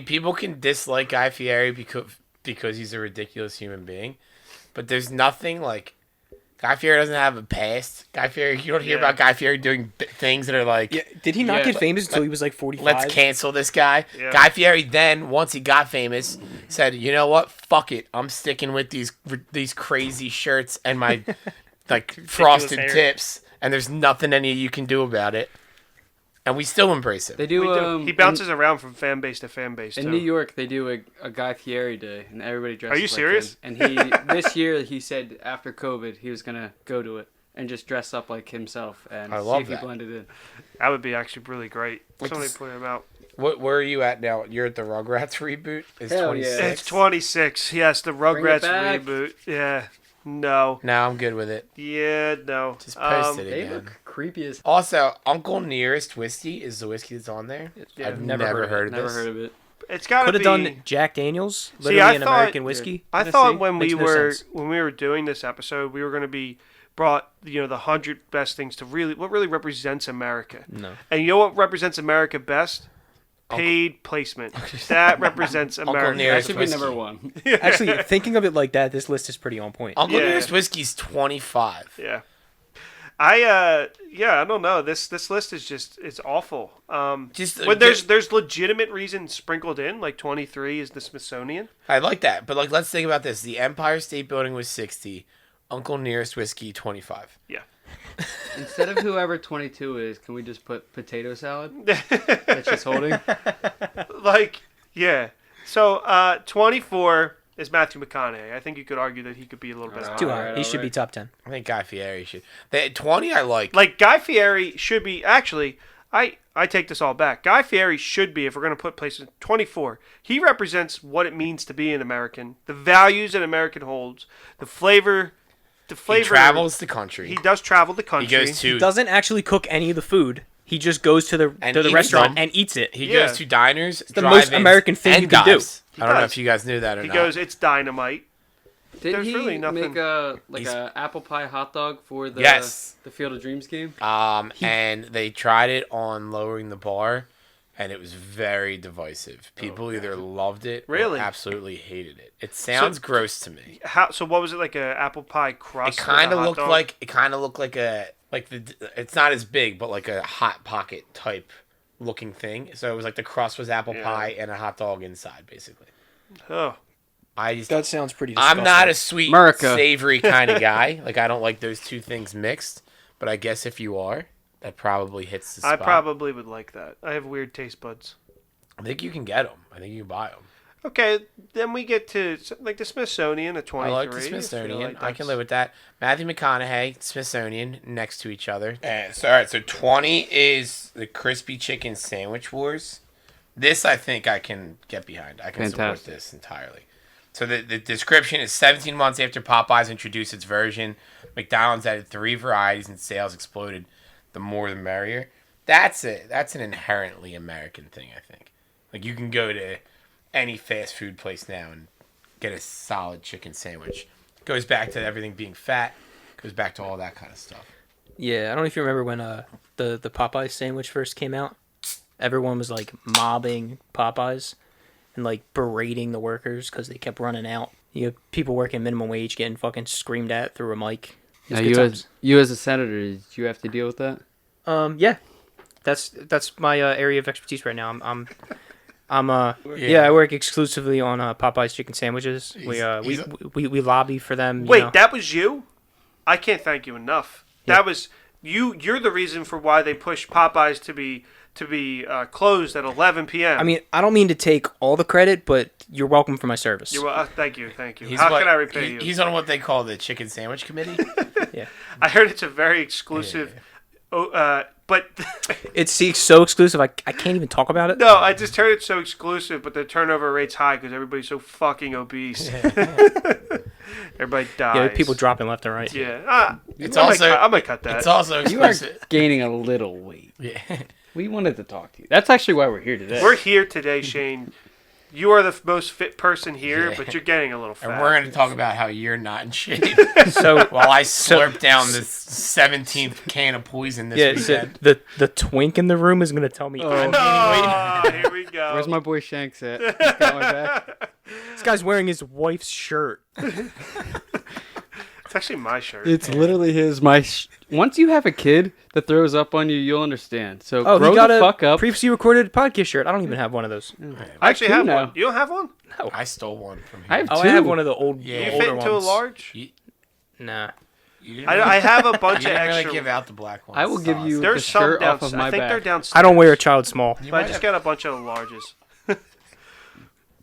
people can dislike Guy Fieri because he's a ridiculous human being. But there's nothing like... Guy Fieri doesn't have a past. Guy Fieri, you don't hear about Guy Fieri doing things that are like... Yeah. Did he not Yeah. get famous until he was like 45? Let's cancel this guy. Yeah. Guy Fieri then, once he got famous, said, "You know what? Fuck it. I'm sticking with these crazy shirts and my like frosted hair. tips and there's nothing any of you can do about it, and we still embrace it. They do. He bounces around from fan base to fan base. In too. New York, they do a Guy Fieri Day, and everybody dresses. Are you like serious? him. And he this year he said after COVID he was gonna go to it and just dress up like himself and I see love if that. he blended in. That would be actually really great. Somebody It's- point him out. Where are you at now? You're at the Rugrats reboot? It's Hell 26? yeah. It's 26. Yes, the Rugrats back. reboot. Yeah. No. No, I'm good with it. Yeah, no. Just post it They again. look creepy as. Also, Uncle Nearest Whiskey is the whiskey that's on there. Yeah. I've Never never, heard heard of Never this. heard of it. It's got to Could be. have done Jack Daniels, See, literally I an thought- American whiskey. I Let's thought see. when we Makes no were sense. doing this episode, we were going to be brought the 100 best things to what really represents America. No. And you know what represents America best? Paid placement. That represents America. That Nearest should be whiskey. number one. Actually, thinking of it like that, this list is pretty on point. Uncle Yeah. Nearest Whiskey's 25. Yeah. I don't know. This list is it's awful. Just When there's legitimate reasons sprinkled in, like 23 is the Smithsonian. I like that, but let's think about this. The Empire State Building was 60. Uncle Nearest Whiskey 25. Yeah. Instead of whoever 22 is, can we just put potato salad? That she's holding. Like, yeah. So 24 is Matthew McConaughey. I think you could argue that he could be a little bit Alright. Too higher. high. He should be top 10. I think Guy Fieri should. 20 I like. Like Guy Fieri should be actually. I take this all back. Guy Fieri should be, if we're going to put places, 24. He represents what it means to be an American, the values an American holds, the flavor. He travels the country. He does travel the He country. goes to Doesn't actually cook any of the food. He just goes to the And to the eats restaurant them. and eats it. He Yeah. goes to diners, the most drive-ins, American thing and you can do. dives. I don't know does. if you guys knew that or He not. goes, it's dynamite. Didn't There's he really nothing- make a He's- apple pie hot dog for the Yes. the Field of Dreams game? And they tried it on lowering the bar, and it was very divisive. People either loved it Really? or absolutely hated it. It sounds gross to me. So what was it, like a apple pie crust? It with a kind of hot looked dog? like it's not as big, but like a hot pocket type looking thing. So it was like the crust was apple Yeah. pie and a hot dog inside, basically. Oh, That sounds pretty disgusting. I'm not a sweet, America. savory kind of guy. Like I don't like those two things mixed. But I guess if you are, that probably hits the I spot. probably would like that. I have weird taste buds. I think you can get them. I think you can buy them. Okay, then we get to like the Smithsonian at 23. I like the feel Smithsonian. like I can that's- live with that. Matthew McConaughey, Smithsonian, next to each other. All right, so 20 is the Crispy Chicken Sandwich Wars. This I think I can get behind. I can support Fantastic. this entirely. So the description is 17 months after Popeyes introduced its version, McDonald's added 3 varieties and sales exploded. The more the merrier. That's an inherently American thing, I think. Like you can go to any fast food place now and get a solid chicken sandwich. Goes back to everything being fat. Goes back to all that kind of stuff. Yeah, I don't know if you remember when the Popeyes sandwich first came out. Everyone was like mobbing Popeyes and like berating the workers because they kept running out. You have people working minimum wage getting fucking screamed at through a mic. It was Now, good times. you as a senator, did you have to deal with that? Yeah, that's my area of expertise right now. I work exclusively on Popeyes chicken sandwiches. We lobby for them. Wait, you know. that was you? I can't thank you enough. Yeah. That was you. You're the reason for why they pushed Popeyes to be closed at 11 p.m. I mean, I don't mean to take all the credit, but you're welcome for my service. Thank you. He's How can I repay you? He's on what they call the chicken sandwich committee. Yeah, I heard it's a very exclusive. But it's so exclusive. I can't even talk about it. no, I just heard it's so exclusive. But the turnover rate's high because everybody's so fucking obese. Everybody dies. Yeah, people dropping left and right. Yeah, It's I also might cut that. It's also You are exclusive. gaining a little weight. Yeah. We wanted to talk to you. That's actually why we're here today. We're here today, Shane. You are the most fit person here, Yeah. but you're getting a little fat. And we're going to talk about how you're not in shape So while I slurp down this 17th can of poison this yeah, so weekend. the twink in the room is gonna tell me I'm gaining weight. Oh, here we go. Where's my boy Shanks at? He's got my back. This guy's wearing his wife's shirt. It's actually my shirt. It's literally his. Once you have a kid that throws up on you, you'll understand. So Oh, grow he got the a fuck up. previously recorded podcast shirt. I don't even have one of those. I actually too have now. one. You don't have one? I stole one from him. I have Oh, two. I have one of the old Yeah. You older fit into ones. a large? Nah. I have a bunch You of didn't really extra. give out the black ones. I will give you There's the some shirt down. off of my I think they're back. downstairs. I don't wear a child small. You But I might just have- got a bunch of larges.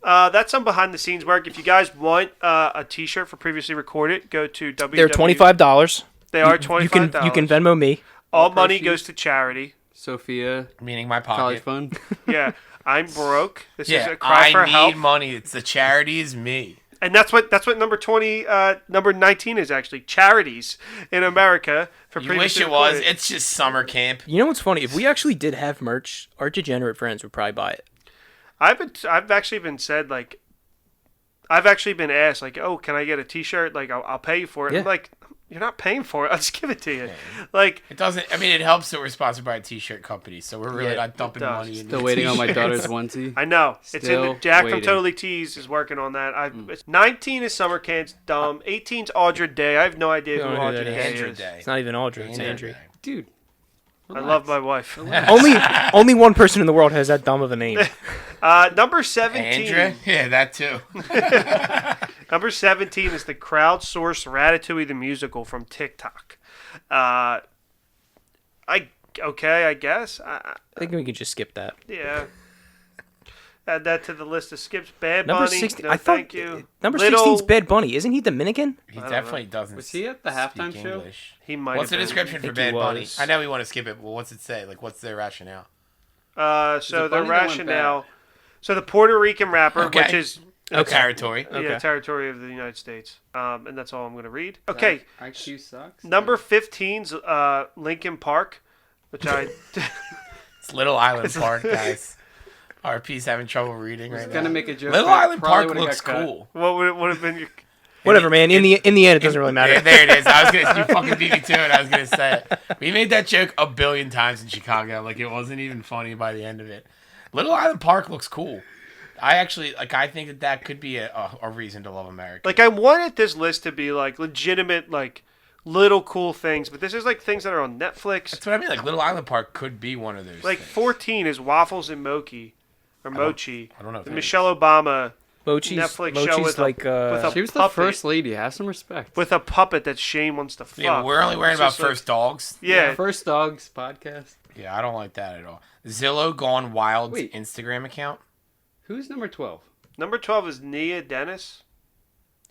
That's some behind the scenes work. If you guys want a T-shirt for previously recorded, go to www. They're $25. They are You $25. can Venmo me. All money Proceeds. goes to charity. Sophia, meaning my college pocket. fund. Yeah, I'm broke. This is Yeah, a cry for I need help. money. It's the charity is me. And that's what number 20, number 19 is actually charities in America for You wish previously it was. recorded. It's just summer camp. You know what's funny? If we actually did have merch, our degenerate friends would probably buy it. I've actually been said like, I've actually been asked like, oh, can I get a T-shirt? Like, I'll pay you for it. Yeah. I'm like, you're not paying for it. I'll just give it to you. Like, It doesn't. I mean, it helps that we're sponsored by a T-shirt company, so we're really Yeah, not dumping it does. money. into Still waiting on my t-shirts. daughter's onesie. I know it's in Still the Jack from waiting. Totally Teased is working on that. 19 is Summer Camp's dumb. 18's Aldred Day. I have no idea Don't who know who Aldred that Day is. Andrew is. Day. It's not even Aldrin. It's Andrew Andrew. Day. Dude. I love my wife. only one person in the world has that dumb of a name. Number 17. Andrew? Yeah, that too. Number 17 is the crowdsourced Ratatouille the musical from TikTok. I guess. I think we can just skip that. Yeah. Add that to the list of skips. Bad Number Bunny. 16. No, I thought thank you. number Little- 16 is Bad Bunny. Isn't he Dominican? He don't definitely doesn't. Was he at the halftime speak show? English. He might. What's the have been. description for think he Bad Bunny? was. I know we want to skip it, but what's it say? Like, what's their rationale? So it the Bunny that went rationale. So the Puerto Rican rapper, Okay. which is Territory. yeah, territory of the United States. And that's all I'm going to read. Okay. IQ sucks. Number 15's Lincoln Park, which I. It's Little Island Park, guys. RP's having trouble reading I was right gonna now. make a joke. Little but Island probably Park would've looks got cut. cool. What would have been your. Whatever, man. In the end, it doesn't really matter. Yeah, there it is. I was gonna, you fucking beat me to it. I was gonna say it. We made that joke a billion times in Chicago. Like, it wasn't even funny by the end of it. Little Island Park looks cool. I actually I think that could be a reason to love America. Like, I wanted this list to be, like, legitimate, like, little cool things, but this is, like, things that are on Netflix. That's what I mean. Like, Little Island Park could be one of those. Like, things. 14 is Waffles and Mochi. Or Mochi. I don't know if The that Michelle Obama Mochi's Netflix show with like a She was the puppet. first lady. Have some respect. with a puppet that Shane wants to fuck. Yeah, but we're only worrying It's about just like- first dogs. Yeah. First Dogs podcast. Yeah, I don't like that at all. Zillow Gone Wild's Wait. Instagram account. Who's number 12? Number 12 is Nia Dennis.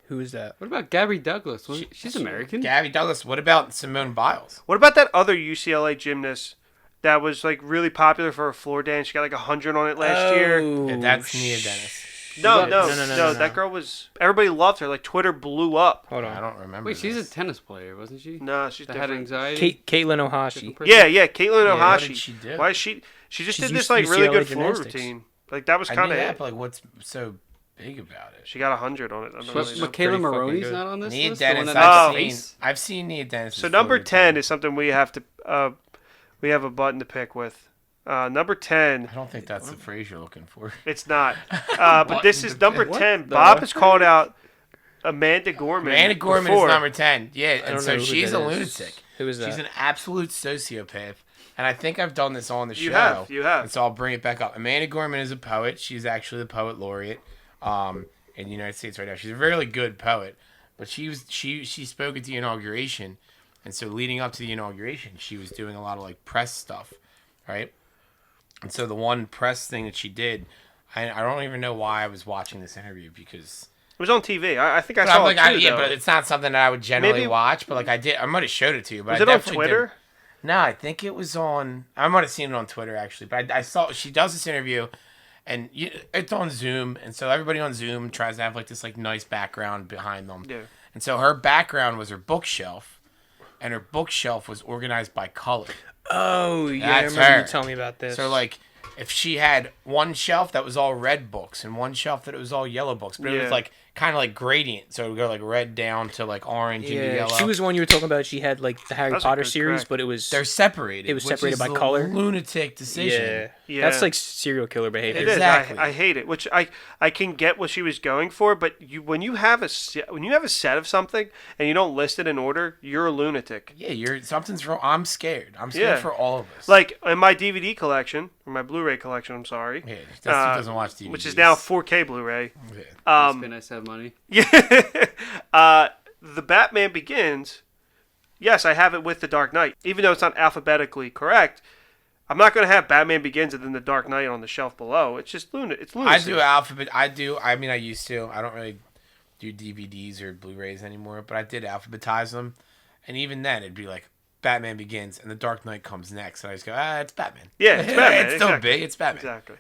who is that? What about Gabby Douglas? She's American. Gabby Douglas. What about Simone Biles? What about that other UCLA gymnast that was, like, really popular for a floor dance? She got, like, 100 on it last year. Oh, Yeah, that's Nia Dennis. No, What? no, No. That girl was... Everybody loved her. Like, Twitter blew up. Hold I on. don't remember. Wait, she's a this. tennis player, wasn't she? No, she's That had different. anxiety. Caitlin Different Ohashi. person? Yeah, Caitlin Yeah, what Ohashi. did she do? Why is she... She just She's did this, like, really UCLA good floor gymnastics. routine. Like, that was I kind knew of that, it. but like, what's so big about it? She got 100 on it. I don't But really know. Michaela Pretty fucking Maroney's good. not on this Nia list? The one Dennis. that Oh. has the face? I've seen Nia Dennis. So number 10 is something we have to... we have a button to pick with. Number 10... I don't think that's the phrase you're looking for. It's not. But this Button is to number pick. 10. the- Bob has called out Amanda Gorman. Amanda Gorman before. is number 10. Yeah, I and don't so know who she's that a is. lunatic. Who is that? She's an absolute sociopath. And I think I've done this on the You show. have, you have. And so I'll bring it back up. Amanda Gorman is a poet. She's actually the poet laureate in the United States right now. She's a really good poet. But she spoke at the inauguration. And so leading up to the inauguration, she was doing a lot of like press stuff, right? And so the one press thing that she did, I don't even know why I was watching this interview because... It was on TV. I think I But saw I'm like, it too, yeah, though. but it's not something that I would generally Maybe- watch. But like, I might have showed it to you. But Was I it on definitely Twitter? didn't. No, I think it was on. I might have seen it on Twitter actually. But I saw she does this interview, and it's on Zoom, and so everybody on Zoom tries to have like this like nice background behind them. Yeah. And so her background was her bookshelf, and her bookshelf was organized by color. Oh, yeah, That's I remember her. you telling me about this. So like, if she had one shelf that was all red books and one shelf that it was all yellow books, but it Yeah. was like kind of like gradient, so it would go like red down to like orange into yeah, yellow. she was the one you were talking about. She had like the Harry That's a Potter good series, crack. but it was They're separated. It was which separated is by the color? Lunatic decision. yeah. Yeah. That's like serial killer behavior. It is. Exactly. I hate it. Which I can get what she was going for, but when you have a set of something and you don't list it in order, you're a lunatic. Yeah, something's wrong. I'm scared. I'm scared Yeah. for all of us. Like in my DVD collection, or my Blu-ray collection, I'm sorry, yeah, that's who doesn't watch DVDs. which is now 4K Blu-ray. Yeah. It's been nice to have money. Yeah. The Batman Begins yes, I have it with The Dark Knight. Even though it's not alphabetically correct, I'm not going to have Batman Begins and then The Dark Knight on the shelf below. It's just it's lunacy. I do alphabet. I mean, I used to. I don't really do DVDs or Blu-rays anymore, but I did alphabetize them. And even then, it'd be like Batman Begins and The Dark Knight comes next. And I just go, it's Batman. Yeah, it's Batman. It's still big. It's Batman. Exactly.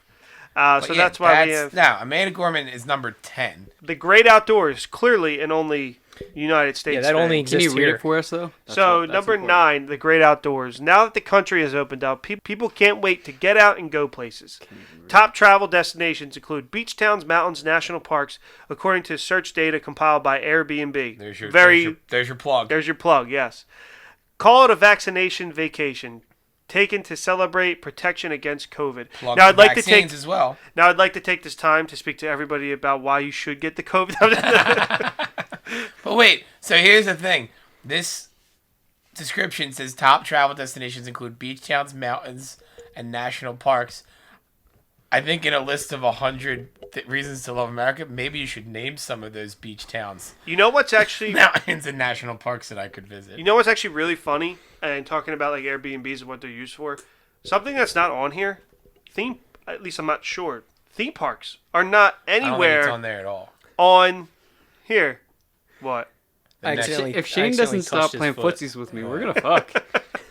So that's why we have... Now, Amanda Gorman is number 10. The Great Outdoors, clearly in only United States. Yeah, that only Can exists you read here. it for us, though? So, number important. 9, The Great Outdoors. Now that the country has opened up, people can't wait to get out and go places. Top travel destinations include beach towns, mountains, national parks, according to search data compiled by Airbnb. There's your plug. There's your plug, yes. Call it a vaccination vacation, taken to celebrate protection against COVID. Plug Now, I'd like to vaccines take as well. Now, I'd like to take this time to speak to everybody about why you should get the COVID. But wait, so here's the thing. This description says top travel destinations include beach towns, mountains, and national parks. I think in a list of 100 reasons to love America, maybe you should name some of those beach towns, You know what's actually mountains, and national parks that I could visit. You know what's actually really funny, and talking about like Airbnbs and what they're used for? Something that's not on here, at least I'm not sure, theme parks are not I don't think anywhere it's on there at all. on here. What? The next- If Shane doesn't stop playing footsies with me, we're gonna fuck.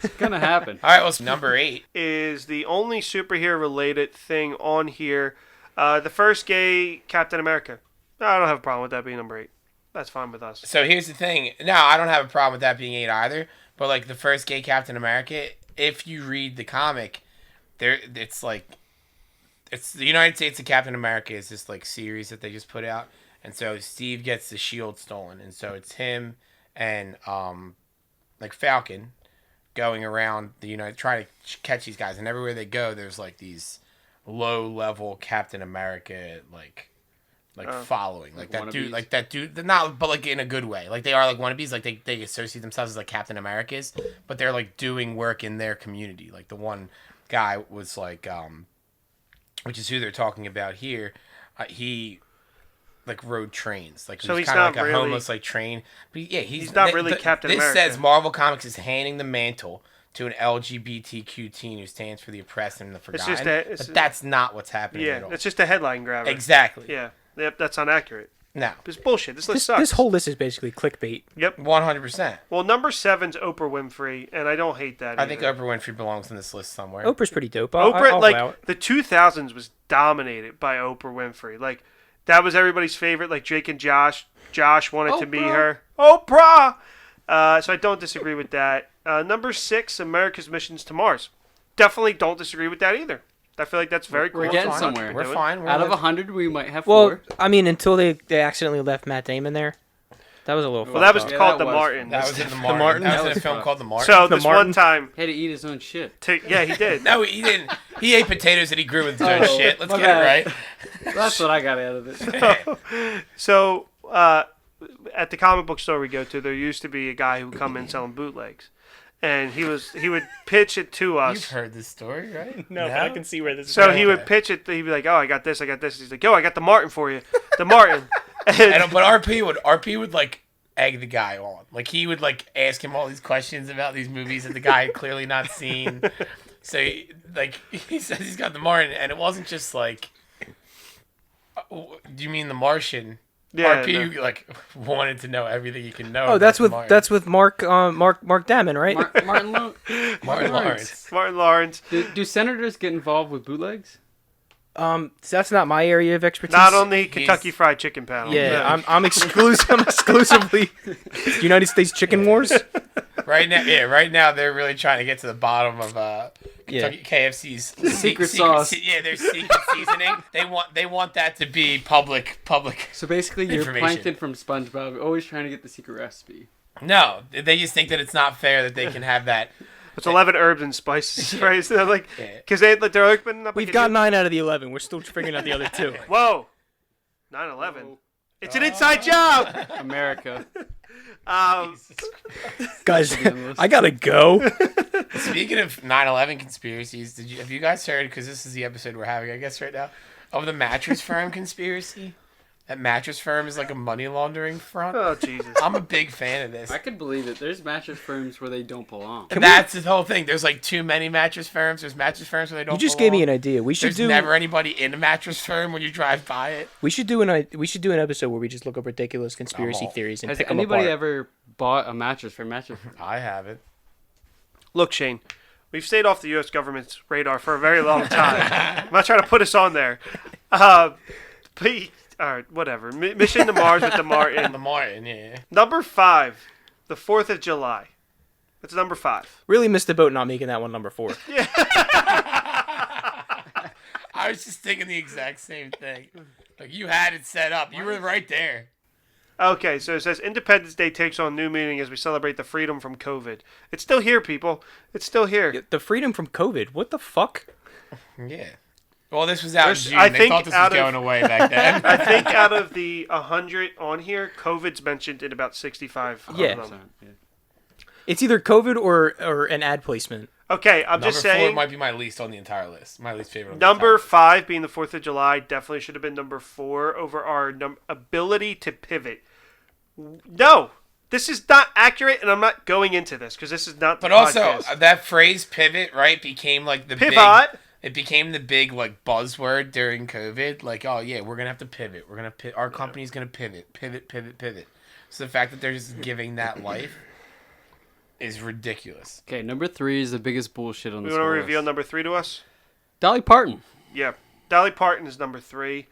It's gonna happen. All right, well, number 8. Is the only superhero related thing on here the first gay Captain America. No, I don't have a problem with that being number 8. That's fine with us. So here's the thing. Now, I don't have a problem with that being 8 either, but like the first gay Captain America, if you read the comic, it's the United States of Captain America is this like series that they just put out. And so Steve gets the shield stolen, and so it's him and like Falcon going around the trying to catch these guys, and everywhere they go, there's like these low-level Captain America like following, like that dude, they're not, but like in a good way, like they are like wannabes, like they associate themselves as like Captain Americas, but they're like doing work in their community. Like the one guy was like, which is who they're talking about here, he like rode trains, like So he's he's kind of not like a really- homeless like train, but yeah, he's not really Captain this America. says Marvel Comics is handing the mantle to an LGBTQ teen who stands for the oppressed and the forgotten. But that's not what's happening at all. It's just a headline grabber. Exactly. Yeah. Yep, that's unaccurate. No. It's bullshit. This list sucks. This whole list is basically clickbait. Yep. 100%. Well, number 7's Oprah Winfrey, and I don't hate that I think either. Oprah Winfrey belongs on this list somewhere. Oprah's pretty dope. Oprah, I'll like, allow it. the 2000s was dominated by Oprah Winfrey. Like, that was everybody's favorite. Like, Jake and Josh. Josh wanted to be her. Oprah! So I don't disagree with that. Number 6, America's Missions to Mars. Definitely don't disagree with that either. I feel like that's very cool. We're getting Fine. somewhere. We're fine. We're Out of like- 100, we might have Well, 4. I mean, until they accidentally left Matt Damon there. That was a little Well, that was fucked Yeah, up. called that The was- Martin. That was in the Martin. Martin. That was That in a was film fun. called The Martin. So The this Martin? one time, Had to eat his own shit. yeah, he did. No, he didn't. He ate potatoes that he grew with his own Oh, shit. Let's my get bad. it right. That's what I got out of it. So at the comic book store we go to, there used to be a guy who would come in selling bootlegs, and he would pitch it to You've us. heard this story, right? No, but I can see where this is So going. he would pitch it. He'd be like, "Oh, I got this. I got this." He's like, "Yo, I got the Martin for you, the Martin." And, but RP would like egg the guy on. Like he would like ask him all these questions about these movies that the guy had clearly not seen. So he says he's got the Martin, and it wasn't just like, do you mean the Martian? Yeah, RP like wanted to know everything he can know. Oh, about that's the with Martin. Mark Damon, right? Martin Martin Lawrence. Martin Lawrence. Do senators get involved with bootlegs? So that's not my area of expertise. Not on the Kentucky Fried Chicken panel. Yeah, I'm exclusively United States Chicken Wars. Right now they're really trying to get to the bottom of Kentucky KFC's Secret sauce. Their secret seasoning. They want that to be public. So basically, you're Information. Plankton from SpongeBob, always trying to get the secret recipe. No, they just think that it's not fair that they can have that. It's 11 herbs and spices, right? So they're like, Yeah. because they're opening up. We've like got 9 out of the 11. We're still figuring out the other 2. Whoa, 9/11. It's an inside job. America. Guys, I gotta go. Speaking of 9/11 conspiracies, have you guys heard? Because this is the episode we're having, I guess, right now, of the mattress firm conspiracy. That Mattress Firm is like a money laundering front. Oh Jesus! I'm a big fan of this. I could believe it. There's mattress firms where they don't belong. And that's the whole thing. There's like too many mattress firms. There's mattress firms where they don't You just belong. gave me an idea. We should There's never anybody in a mattress firm when you drive by it. We should do an episode where we just look up ridiculous conspiracy theories and Has pick them anybody apart. ever bought a mattress from mattress firm? I haven't. Look, Shane, we've stayed off the U.S. government's radar for a very long time. I'm not trying to put us on there. But, all right, whatever. Mission to Mars with the Martin. The Martin, yeah. Number 5, the 4th of July. That's number 5. Really missed the boat not making that one number 4. I was just thinking the exact same thing. Like, you had it set up. You were right there. Okay, so it says Independence Day takes on new meaning as we celebrate the freedom from COVID. It's still here, people. It's still here. The freedom from COVID. What the fuck? Yeah. Well, this was out in There's- June. I They think thought this out was of- going away back then. I think out of the 100 on here, COVID's mentioned in about 65 Yeah. of them. Yeah. It's either COVID or an ad placement. Okay, I'm Number just 4 saying. might be my least on the entire list. My least favorite. On the Number entire list. 5 being the 4th of July definitely should have been number 4 over our ability to pivot. No, this is not accurate, and I'm not going into this because this is not the But also, podcast. that phrase "pivot" right became like the Pivot. big. It became the big like buzzword during COVID. Like, oh yeah, we're gonna have to pivot. We're gonna our company's gonna pivot. So the fact that they're just giving that life is ridiculous. Okay, number 3 is the biggest bullshit on We this want to whole reveal list. number 3 to us? Dolly Parton. Yeah. Dolly Parton is number 3.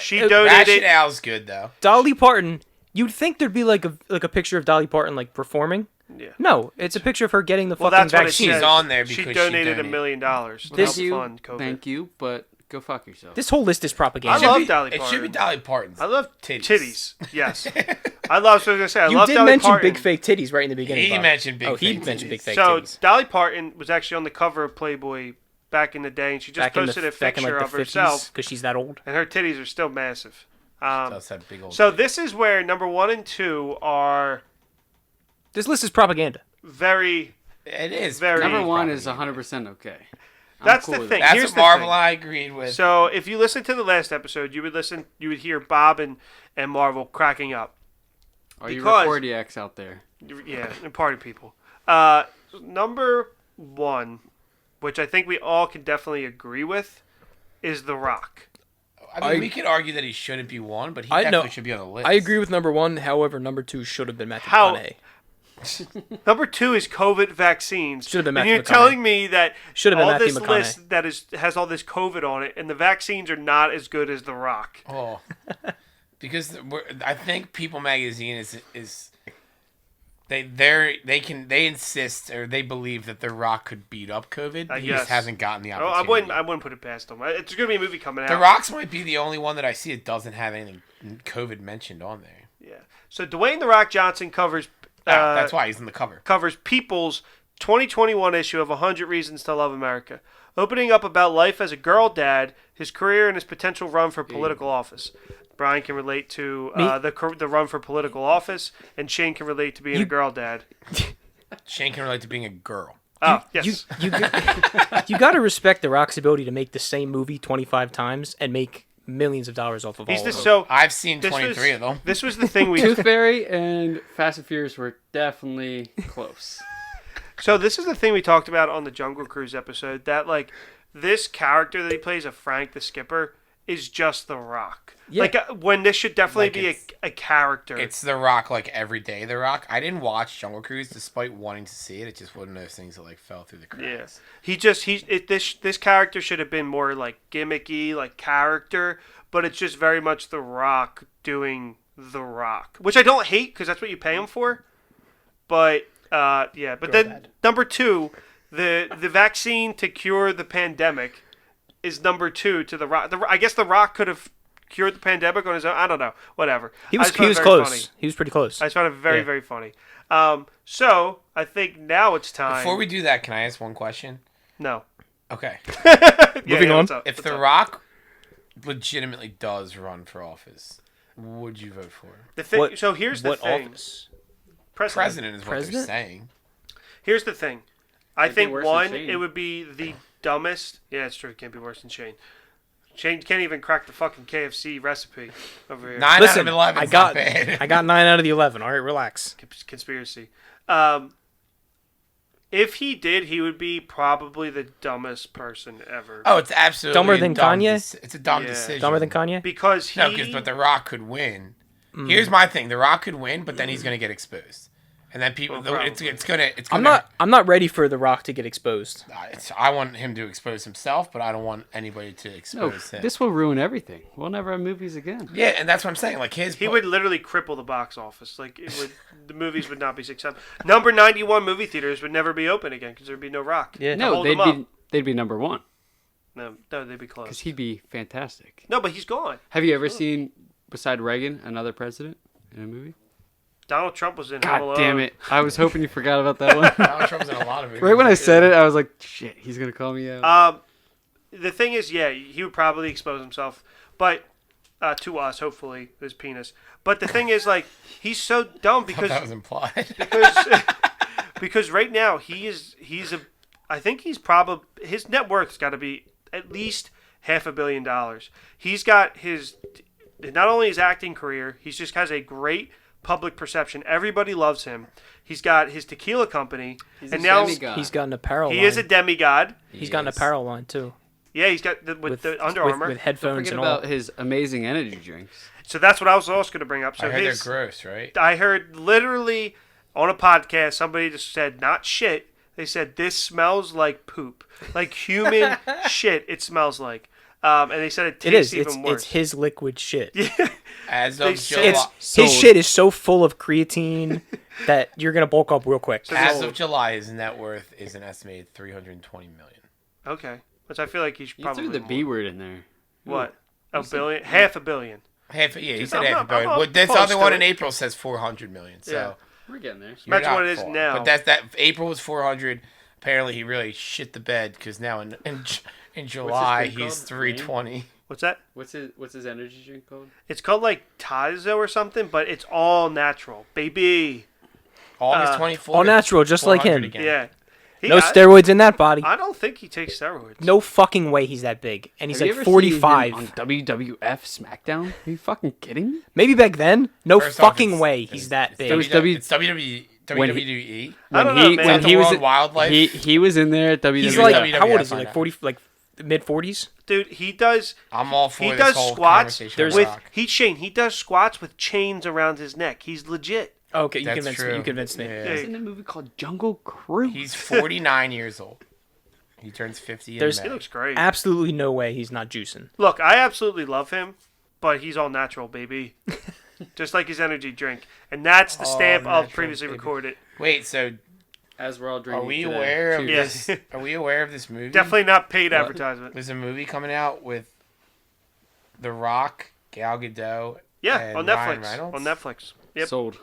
She Ratchet donated. Al's good though. Dolly Parton. You'd think there'd be like a picture of Dolly Parton like performing. Yeah. No, it's a picture of her getting the Well, fucking that's what it vaccine. She's says. on there She because she donated $1 donated. million to help Thank you. fund COVID. Thank you, but go fuck yourself. This whole list is I propaganda. love It Dolly It should be Parton. Dolly Parton's. I love Titties. titties. Yes. I love. So I was gonna say I You love did Dolly mention Parton. big fake titties right in the beginning. He Bob. mentioned big. Oh, he fake mentioned titties. big fake So titties. Dolly Parton was actually on the cover of Playboy back in the day, and she just posted a picture of herself, because she's that old. and her titties are still massive. Does have big old. So titties. this is where number 1 and 2 are This list is propaganda. very. It is Very- Number 1 probably is 100% okay. I'm That's cool the with thing. it. That's Here's a the Marvel thing. I agreed with. So if you listen to the last episode, you would hear Bob and Marvel cracking up. Are you because- recordiacs out there? Yeah, and party people. Number 1, which I think we all can definitely agree with, is The Rock. I mean, we could argue that he shouldn't be one, but he I definitely know. should be on the list. I agree with number 1. However, number 2 should have been Matthew How- McConaughey. Number 2 is COVID vaccines. Should've been and Matthew you're McConaughey. telling me that Should've been all Matthew this McConaughey. list has all this COVID on it, and the vaccines are not as good as The Rock. Oh, because I think People Magazine is they insist or they believe that The Rock could beat up COVID. He guess. just hasn't gotten the Oh, opportunity. I wouldn't put it past them. It's going to be a movie coming out. The Rock's might be the only one that I see that doesn't have anything COVID mentioned on there. Yeah. So Dwayne The Rock Johnson covers That's why he's in the cover. covers People's 2021 issue of 100 Reasons to Love America, opening up about life as a girl dad, his career, and his potential run for political office. Brian can relate to the run for political office, and Shane can relate to being a girl dad. Shane can relate to being a girl. Oh, yes. You got to respect The Rock's ability to make the same movie 25 times and make millions of dollars off of all He's of the them. so. I've seen This 23 was, of them. This was the thing we. Tooth Fairy and Fast and Furious were definitely close. So this is the thing we talked about on the Jungle Cruise episode, that like this character that he plays of Frank the Skipper is just The Rock. Yeah. Like when this should definitely Like be it's- a character. It's The Rock, like every day. The Rock. I didn't watch Jungle Cruise despite wanting to see it. It just wasn't those things that like fell through the cracks. This character should have been more like gimmicky, like character, but it's just very much The Rock doing The Rock, which I don't hate because that's what you pay him for. But yeah, but then bad. number 2, the vaccine to cure the pandemic is number 2 to The Rock. I guess The Rock could have cured the pandemic on his own. I don't know. Whatever. He I was just found it very close. funny. He was pretty close. I just found it very, Yeah. very funny. So I think now it's time. Before we do that, can I ask one question? No. Okay. Moving on. what's up? If What's The up? Rock legitimately does run for office, would you vote for him? The thing, What- so here's the what thing. office? President is what President? they're saying. Here's the thing. I Can't be think worse than one, Shane. it would be the dumbest. Yeah, it's true. It can't be worse than Shane. Shane can't even crack the fucking KFC recipe over here. 9 Listen, out of 11. I got 9 out of the 11. All right, relax. Conspiracy. If he did, he would be probably the dumbest person ever. Oh, it's absolutely Dumber than Kanye? It's a dumb Yeah. decision. Dumber than Kanye? Because he. No, but The Rock could win. Here's my thing: The Rock could win, but then he's gonna get exposed, and then people. Well, it's gonna. I'm not ready for The Rock to get exposed. I want him to expose himself, but I don't want anybody to No, expose him. this will ruin everything. We'll never have movies again. Yeah, and that's what I'm saying. Like He would literally cripple the box office. Like it would, the movies would not be successful. Number 91 movie theaters would never be open again because there'd be no Rock. Yeah. to No, hold him up. they'd be number one No, they'd be because close. he'd be fantastic. No, but he's gone. Have you ever seen, beside Reagan, another president in a movie? Donald Trump was in Home God Alone. damn it! I was hoping you forgot about that one. Donald Trump's in a lot of movies. Right when I said it, I was like, "Shit, he's gonna call me out." The thing is, yeah, he would probably expose himself, but to us, hopefully, his penis. But the thing is, like, he's so dumb I thought that was because implied. because right now I think he's probably his net worth's got to be at least $500 million. He's got not only his acting career, he just has a great public perception. Everybody loves him. He's got his tequila company, He's and a now demigod. He's got an apparel he line. is a demigod. He's got an apparel line, too. Yeah, he's got the Under Armour. With Don't headphones forget and all. about his amazing energy drinks. So that's what I was also going to bring up. So I heard his, they're gross, right? I heard literally on a podcast somebody just said not shit. They said this smells like poop, like human shit. It smells like, and they said it It is. tastes even worse. It's his liquid shit. As They of say July, His shit is so full of creatine that you're gonna bulk up real quick. as of July, his net worth is an estimated $320 million. Okay, which I feel like he should You probably threw the more. B word in there. What? A billion? Half a billion. Half, yeah, he Dude, said I'm half a not- billion. I'm Well, this close other to one it. in April says 400 million. So Yeah. We're getting there. you're Imagine not what it is far. now. But that April was 400. Apparently, he really shit the bed because now in July drink he's called? 320. What's that? What's his energy drink called? It's called like Tazo or something, but it's all natural, baby. August 24th. all natural, just like 400 him. again. Yeah. No steroids in that body. I don't think he takes steroids. No fucking way he's that big. And he's Have you like ever seen him 45. on WWF SmackDown? Are you fucking kidding me? Maybe back then. No First off, fucking it's- way it's- he's that it's big. There was W- It's WWE. When WWE. I don't know, man. when Is that he the was World Wildlife? he was in there at WWF. He's Yeah. like, WWF, how old is he? find Like out. 40, like mid 40s? Dude, he does. I'm all for He this does whole squats conversation with Rock. He does squats with chains around his neck. He's legit. Okay, That's convinced me. true. You convinced me. Yeah. He's in a movie called Jungle Cruise. He's 49 years old. He turns 50 in There's- May. He looks great. Absolutely no way he's not juicing. Look, I absolutely love him, but he's all natural, baby. Just like his energy drink, and that's the stamp of natural, previously baby. recorded. Wait, so As we're all drinking. are we today. aware of Cheers. this? Are we aware of this movie? Definitely not paid advertisement. There's a movie coming out with The Rock, Gal Gadot, Yeah, and on Ryan Netflix. Reynolds? On Netflix. Yep. Sold.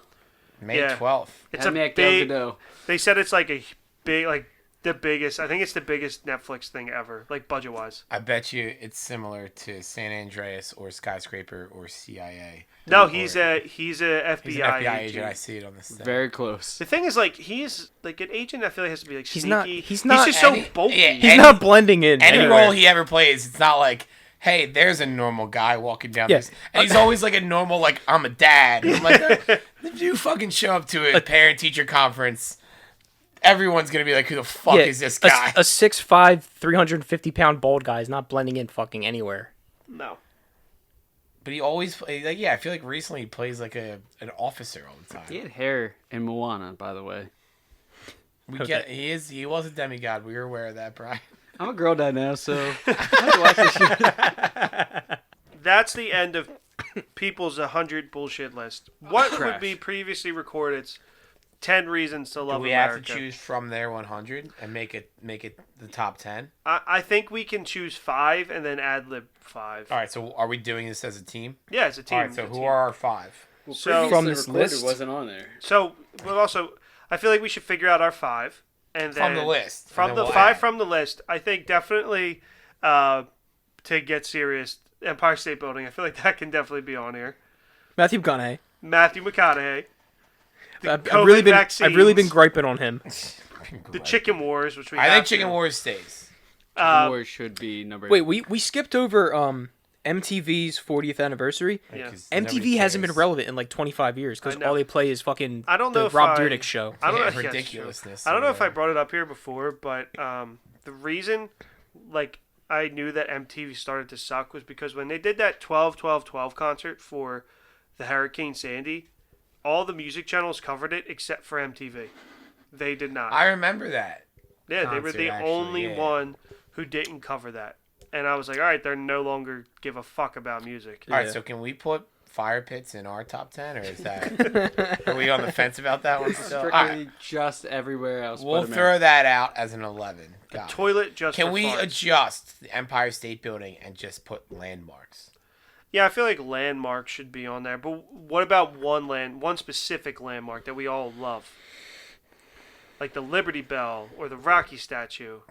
May Yeah. 12th. It's Had a me at Gal big. Gadot. They said it's like a big, like the biggest. I think it's the biggest Netflix thing ever, like budget wise. I bet you it's similar to San Andreas or Skyscraper or CIA. No, Or- he's a FBI, He's an FBI agent. agent. I see it on this thing. Very close. The thing is, like, he's like an agent. I feel like has to be like He's sneaky. not- he's He's not just so any- bulky. yeah, He's Any- not blending in. Any anywhere. role he ever plays, it's not like, hey, there's a normal guy walking down Yeah. this. And he's always like a normal, like, I'm a dad. I'm like, if you fucking show up to a parent-teacher conference, everyone's going to be like, who the fuck is this guy? A 6'5", 350-pound bald guy is not blending in fucking anywhere. No. But he always, like, yeah, I feel like recently he plays like an officer all the time. He had hair in Moana, by the way. We get, he was a demigod. We were aware of that, Brian. I'm a girl dad now, so I have to watch this shit. That's the end of people's 100 bullshit list. What would Trash. be previously recorded's 10 reasons to Do love we America? have to choose from their 100 and make it the top 10? I think we can choose 5 and then ad lib 5. All right, so are we doing this as a team? Yeah, it's a team. All right, so it's a who team. are our 5? Well, So- previously From this recorded list? wasn't on there. So, but also, I feel like we should figure out our 5 and then From the list. From and the then we'll 5 add. from the list, I think definitely to get serious, Empire State Building. I feel like that can definitely be on here. Matthew McConaughey. Matthew McConaughey. I've COVID really vaccines. been griping on him. The Chicken Wars, which we I have think to. Chicken Wars stays. Wars should be number. Wait, we skipped over MTV's 40th anniversary. Yeah. MTV hasn't been relevant in like 25 years because I know. all they play is fucking I don't know the if Rob I- Dyrdek show. I don't know. Yeah, Yeah, it's true. ridiculousness. I don't know if I or brought it up here before, but the reason, like, I knew that MTV started to suck was because when they did that 12-12-12 concert for the Hurricane Sandy, all the music channels covered it except for MTV. They did not. I remember that. Yeah, they were concert, the actually, only yeah. one who didn't cover that. And I was like, all right, they're no longer give a fuck about music. All right, so can we put fire pits in our top 10, or is that are we on the fence about that one still? All Strictly right, just everywhere else. we'll but throw that out as an 11. Got it. Toilet just Can for we farts. adjust the Empire State Building and just put landmarks? Yeah, I feel like landmarks should be on there. But what about one specific landmark that we all love? Like the Liberty Bell, or the Rocky statue,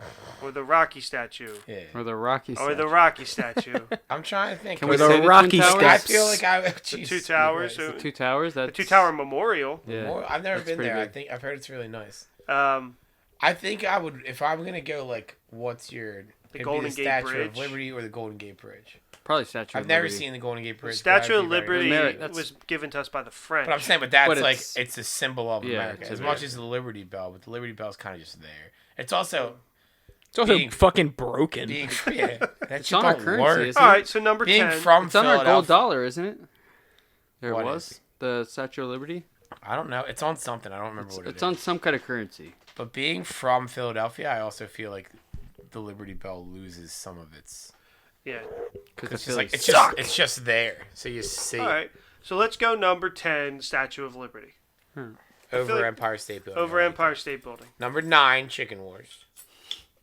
or the Rocky statue, Yeah. Or the Rocky. or the Rocky statue. I'm trying to think. Can we Or the say the Rocky Twin Towers? I Steps. feel like I The Jesus two towers. Christ. The two towers. The That's Two Tower Memorial. Yeah. More- I've never That's been pretty there. big. I've heard it's really nice. I I think I would, if I'm gonna go, like, what's your The it'd be Golden Gate Statue Bridge. of Liberty or the Golden Gate Bridge? Probably Statue. I've of never Liberty. seen the Golden Gate Bridge. but Statue I'd of be very Liberty Ameri- that's- was given to us by the French. But I'm saying, but that's But like it's- it's a symbol of Yeah, America. it's As America. much as the Liberty Bell, but the Liberty Bell's kind of just there. It's also It's also being- fucking broken. being yeah, that It's shit on our don't currency, work. isn't all it? right, so number Being 10. from It's on our gold Philadelphia, dollar, isn't it? There What was is? the Statue of Liberty. I don't know. It's on something. I don't remember what it It's is. on some kind of currency. But being from Philadelphia, I also feel like the Liberty Bell loses some of its. Yeah. Because It's the just like Phillies it's just there, so you see All right. So let's go number 10, Statue of Liberty. over like- Empire State Building. Over I like Empire State Building. that. Number 9, Chicken Wars.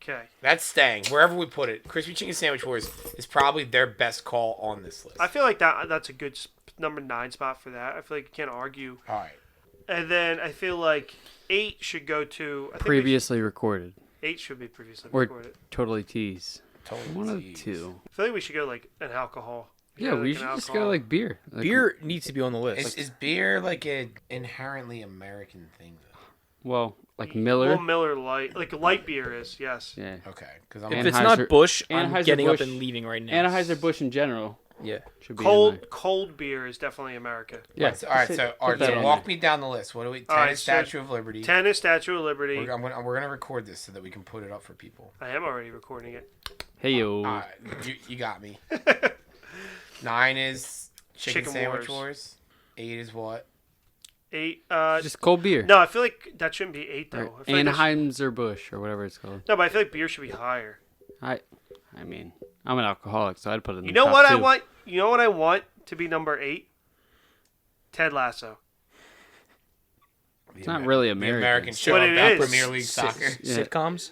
Okay. That's staying wherever we put it. Crispy Chicken Sandwich Wars is probably their best call on this list. I feel like that's a good number 9 spot for that. I feel like you can't argue. All right. And then I feel like 8 should go to... I think previously recorded 8 should be previously or recorded. totally tease. Totally One of the teased. two. I feel like we should go like an alcohol. Yeah, Go, we like, should an just alcohol. go like beer. Like, Beer needs to be on the list. Is beer like an inherently American thing? Though? Well, like Miller. Well, Miller Light. Like light beer is, yes. Yeah. Okay, because I'm If it's Anheuser- not Bush, I'm getting up Anheuser-Busch- and leaving right now. Anheuser-Busch in general Yeah. should be in there. Cold beer is definitely America. Yeah. all right. Put So, all right, that so on walk there. me down the list. What do we? 10 All right, is so Statue of Liberty. 10 is Statue of Liberty. We're gonna record this so that we can put it up for people. I am already recording it. Hey yo. All right, you got me. 9 is Chicken Sandwich Wars. 8 is what? 8. Just cold beer. No, I feel like that shouldn't be 8 though. Or I feel like that Anheuser-Busch or whatever it's called. no, but I feel like beer should be higher. I mean, I'm an alcoholic, so I'd put it in You the know top what I two. want? You know what I want to be number 8? Ted Lasso. It's not really The American. American show But it about is. Premier League soccer. Yeah. Sitcoms?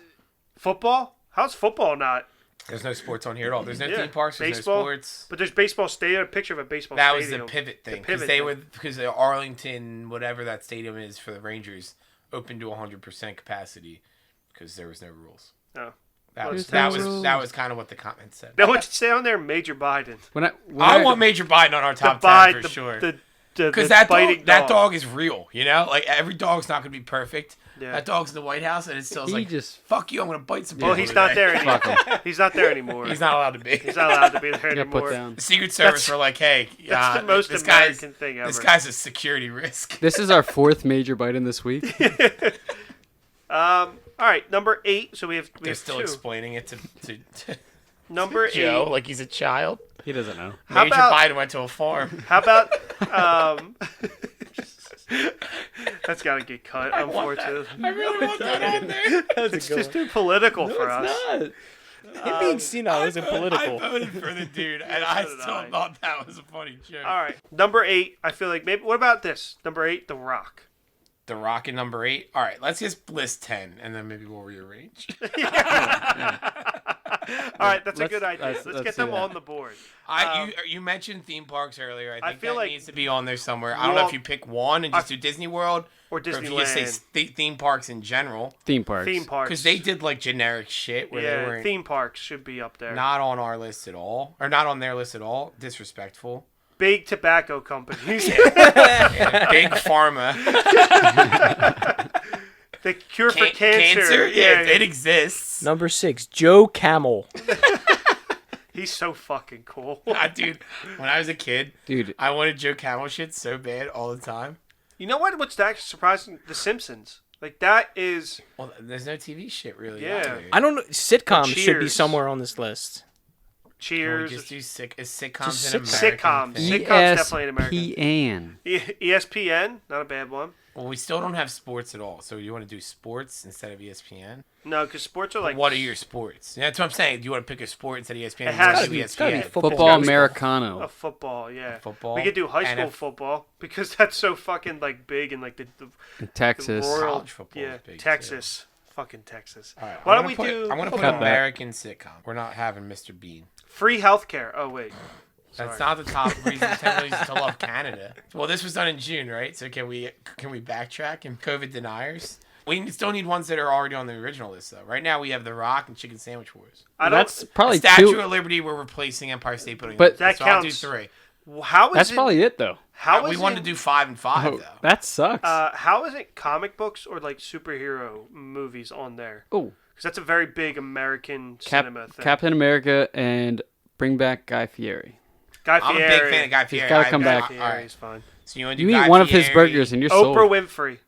Football? How's football not? There's no sports on here at all. There's no Yeah, theme parks. There's baseball. no sports. But there's baseball stadium. A picture of a baseball That was the stadium. pivot thing pivot because thing. the Arlington, whatever that stadium is for the Rangers, opened to 100% capacity because there was no rules. Oh. That was There's no rules. that was kind of what the comment said. Now what you say on there? Major Biden. When I want Major Biden on our top 10 for sure. Because Because that dog is real, you know? Like, every dog's not going to be perfect. Yeah. That dog's in the White House, and it's still He like, just- fuck you, I'm going to bite some Well, people he's not today." there anymore. He's not there anymore. He's not allowed to be. He's not allowed to be there got put anymore. down. The Secret Service were like, hey, That's the most this American thing ever. This guy's a security risk. This is our fourth major bite in this week. All right, number 8. So we have They're have still 2. explaining it to Number 8. Joe like he's a child. He doesn't know. How Major about- Biden went to a farm. How about that's got to get cut, unfortunately. I really want that on there. It's just too political for us. Him being senile isn't I political. voted for the dude, and I so did still I. thought that was a funny joke. All right, number 8. I feel like maybe. What about this? Number 8, The Rock. The Rock in number 8. All right, let's just list 10, and then maybe we'll rearrange. All right, that's a Let's- good idea. let's- Let's let's get do them that. on the board. You mentioned theme parks earlier. I think feel that like needs to be on there somewhere. I don't know if you pick one and just do Disney World, Or if you just say Disneyland. theme parks in general, Theme parks. Theme parks. because they did like generic shit where they Yeah, weren't theme parks should be up there. not on our list at all, or not on their list at all. Disrespectful. Big tobacco companies. Yeah, big pharma. The cure for cancer. Yeah, it exists. Number 6, Joe Camel. He's so fucking cool. Dude, when I was a kid, Dude, I wanted Joe Camel shit so bad all the time. You know what? What's actually surprising? The Simpsons. Like that is. Well, there's no TV shit really. Yeah. out there. I don't know. Sitcoms should be Cheers. somewhere on this list. Can we Cheers. just do sitcoms Just an American sitcoms. thing? Sitcoms definitely an American. ESPN. ESPN, not a bad one. Well, we still don't have sports at all. So you want to do sports instead of ESPN? No, because sports are like. What are your sports? Yeah, that's what I'm saying. Do you want to pick a sport instead of ESPN? It has to be It's gotta be ESPN. football. Football It's gotta be Americano. A football, yeah. Football. We could do high school NF football because that's so fucking like big and like the In Texas. Royal, College football yeah, is big, Texas, fucking Texas. All right, Why I'm don't we gonna do? I'm gonna put Cut an that. American sitcom. We're not having Mr. Bean. Free healthcare. Oh wait, That's Sorry. not the top reason 10 reasons to love Canada. Well, this was done in June, right? So can we backtrack and COVID deniers? We still need ones that are already on the original list, though. Right now, we have The Rock and Chicken Sandwich Wars. I don't. That's probably Statue two. of Liberty, we're replacing Empire State Building. But- That so I'll do counts. 3. How is That's it? probably it, though. How we is wanted it? to do 5 and 5, Oh, though. that sucks. How is it comic books or like superhero movies on there? oh, Because that's a very big American cinema thing. Captain America and bring back Guy Fieri. Guy I'm a Fieri. big fan of Guy Fieri. gotta come Guy back. Fieri All right. is fine. So you want to do You Guy eat one of his Fieri burgers and you're Oprah sold. Winfrey.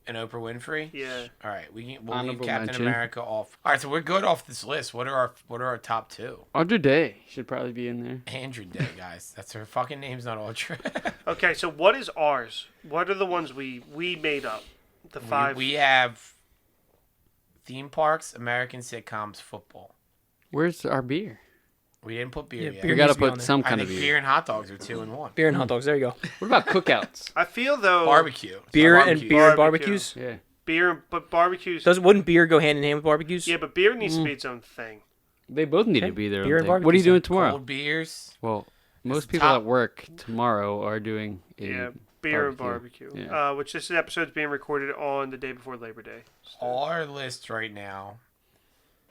and Oprah Winfrey? Yeah. All right, we'll leave Honorable Captain mention. America off. All right, so we're good off this list. What are our top 2? Audra Day should probably be in there. Andrew Day, guys. That's her fucking name's not Audra. Okay, so what is ours? What are the ones we made up? The 5. We have theme parks, American sitcoms, football. Where's our beer? We didn't put beer Yeah, yet. beer We got to needs to be on put there. some I kind think of beer. beer and hot dogs are 2 and 1. Beer and hot dogs. There you go. What about cookouts? I feel though Barbecue. Beer and Barbecue. beer and Barbecue. barbecues. Yeah. beer, but barbecues. Wouldn't beer go hand in hand with barbecues? Yeah, but beer needs to be its own thing. They both need Okay. to be there. Beer and What are you barbecues doing then. tomorrow? Cold beers. Well, most It's people top. at work tomorrow are doing a Yeah, beer barbecue. and barbecue. Yeah. Which this episode is being recorded on the day before Labor Day. Our list right now,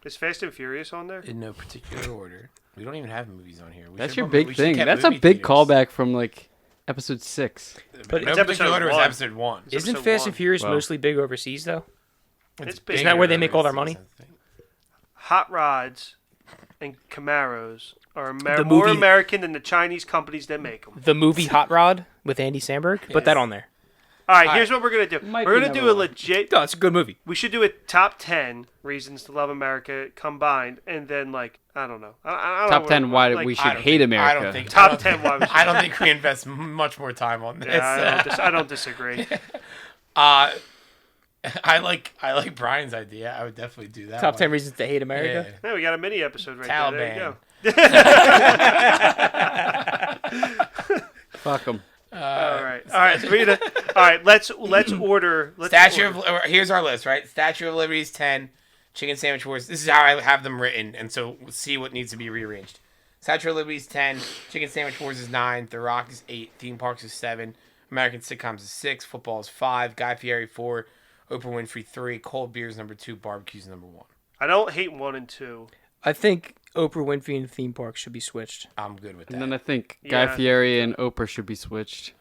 Is Fast and Furious on there? in no particular order. We don't even have movies on here. We That's should your put- we big should thing. kept That's a movie big theaters. callback from like episode 6. But no It's particular episode order is 1. episode 1. It's Isn't episode Fast 1. and Furious Wow. mostly big overseas though? It's bigger big. that where they make all their overseas, money? I think. Hot rods and Camaros are The more movie- American than the Chinese companies that make them. The movie Hot Rod with Andy Samberg. Put that on there. All right, All here's what we're gonna do. Might We're be gonna do number a one. legit. No, it's a good movie. We should do a top 10 reasons to love America combined, and then like I don't know. I don't Top know 10 why like, we I should don't hate think- America. I don't think Top I don't 10 think- why we should- I don't think we invest much more time on this. Yeah, I don't disagree. I like Brian's idea. I would definitely do that. Top one. 10 reasons to hate America. Yeah. Hey, we got a mini episode right there. There you go. Fuck them. All right. So all right. Let's order. Let's Statue order. of here's our list, right? Statue of Liberty is 10. Chicken Sandwich Wars. This is how I have them written, and so we'll see what needs to be rearranged. Statue of Liberty is 10. Chicken Sandwich Wars is 9. The Rock is 8. Theme Parks is 7. American Sitcoms is 6. Football is 5. Guy Fieri 4. Oprah Winfrey 3. Cold Beer is number 2. Barbecue is number 1. I don't hate 1 and 2. I think Oprah Winfrey and theme parks should be switched. I'm good with that. And then I think Yeah. Guy Fieri and Oprah should be switched.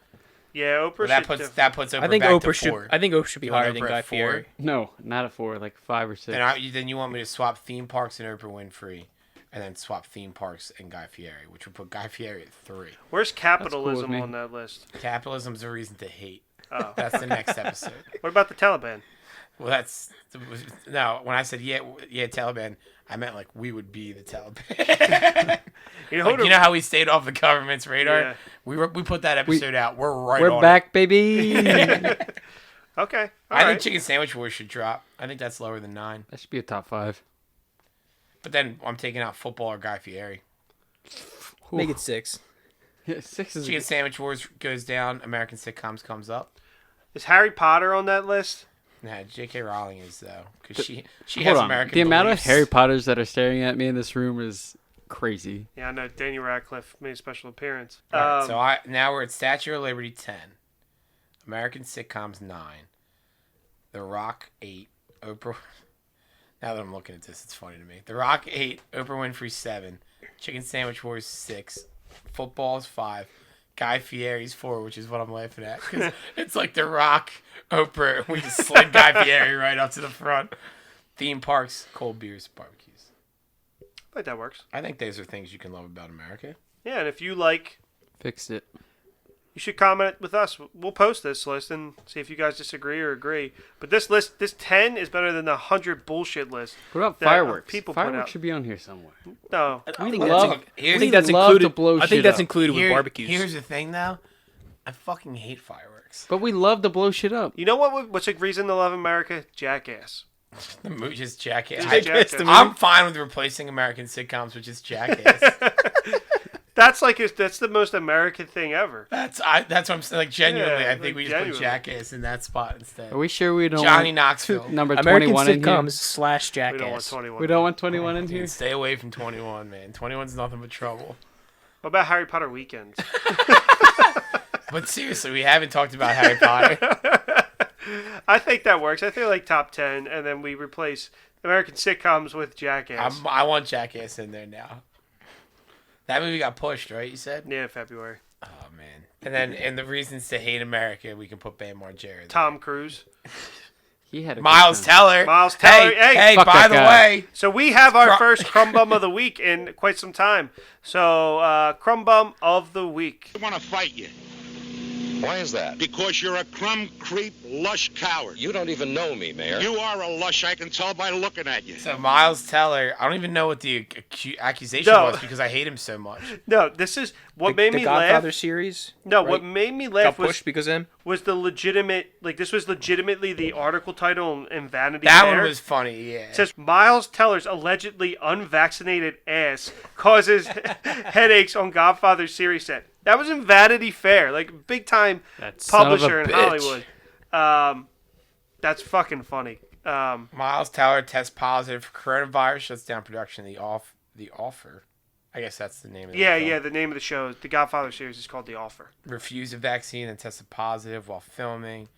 Yeah, Oprah. Well, should that puts Oprah I think back Oprah to should. 4. I think Oprah should be You want higher than Oprah Guy at 4? Fieri. No, not at 4, like 5 or 6. Then you want me to swap Theme Parks and Oprah Winfrey, and then swap Theme Parks and Guy Fieri, which would put Guy Fieri at 3. Where's cool capitalism with me. on that list? Capitalism's a reason to hate. Oh. That's the next episode. What about the Taliban? Well, no. When I said yeah, Taliban, I meant like we would be the Taliban. You know, Like, you know how we stayed off the government's radar? Yeah. We put that episode out. We're right We're on back, baby. Okay. All I right. think Chicken Sandwich Wars should drop. I think that's lower than 9. That should be a top 5. But then I'm taking out football or Guy Fieri. Make it 6. Yeah, 6 is Chicken Sandwich Wars goes down. American Sitcoms comes up. Is Harry Potter on that list? Nah, J.K. Rowling is though, because she Hold has on. American. The amount of beliefs. Harry Potters that are staring at me in this room is crazy. Yeah, I know. Daniel Radcliffe made a special appearance. All right, so now we're at Statue of Liberty 10, American Sitcoms 9, The Rock 8, Oprah. Now that I'm looking at this, it's funny to me. The Rock 8, Oprah Winfrey 7, Chicken Sandwich Wars 6, Football is 5, Guy Fieri's 4, which is what I'm laughing at because it's like The Rock, Oprah, and we just slid Guy Fieri right up to the front. Theme parks, cold beers, barbecues. But that works. I think those are things you can love about America. Yeah, and if you like, Fixed it. you should comment with us. We'll post this list and see if you guys disagree or agree. But this list, this 10 is better than the 100 bullshit list. What about that, fireworks? people put out. Fireworks should be on here somewhere. No. I think love- that's, Here's- I think that's love included. to blow I think shit that's up. included with barbecues. Here's the thing, though. I fucking hate fireworks. But we love to blow shit up. You know what's a reason to love America? Jackass. The movie just Jackass. Jackass. I'm fine with replacing American sitcoms with just Jackass. That's that's the most American thing ever. That's what I'm saying. Like, genuinely, Yeah, I think we just genuinely. put Jackass in that spot instead. Are we sure we don't Johnny want Knoxville. number American 21 in here? sitcoms / Jackass. We don't want 21. We don't want 21 in here? Dude, stay away from 21, man. 21's nothing but trouble. What about Harry Potter weekends? But seriously, we haven't talked about Harry Potter. I think that works. I think like top 10, and then we replace American sitcoms with Jackass. I want Jackass in there now. That movie got pushed, right? You said? Yeah, February. Oh man. And then in the reasons to hate America, we can put Bam Margera. Tom Cruise. He had a good Miles time. Teller. Miles Teller. Hey, fuck by that the guy. way, So we have our first Crumb Bum of the Week in quite some time. So Crumb Bum of the Week. I want to fight you Why is that? because you're a crumb creep lush coward. You don't even know me, Mayor. You are a lush, I can tell by looking at you. so Miles Teller. I don't even know what the accusation No. was because I hate him so much. No, this is what made the me Godfather laugh. series. No, right? what made me Got laugh pushed because of him. was the legitimate, like this was legitimately the article title in Vanity That Fair. one was funny. Yeah. It says Miles Teller's allegedly unvaccinated ass causes headaches on Godfather series set. That was in Vanity Fair, like big time That son of a publisher in bitch. Hollywood. That's fucking funny. Miles Teller tests positive for coronavirus, shuts down production of The Offer. I guess that's the name of the Yeah, film. yeah. The name of the show, the Godfather series, is called The Offer. Refused a vaccine and tested positive while filming.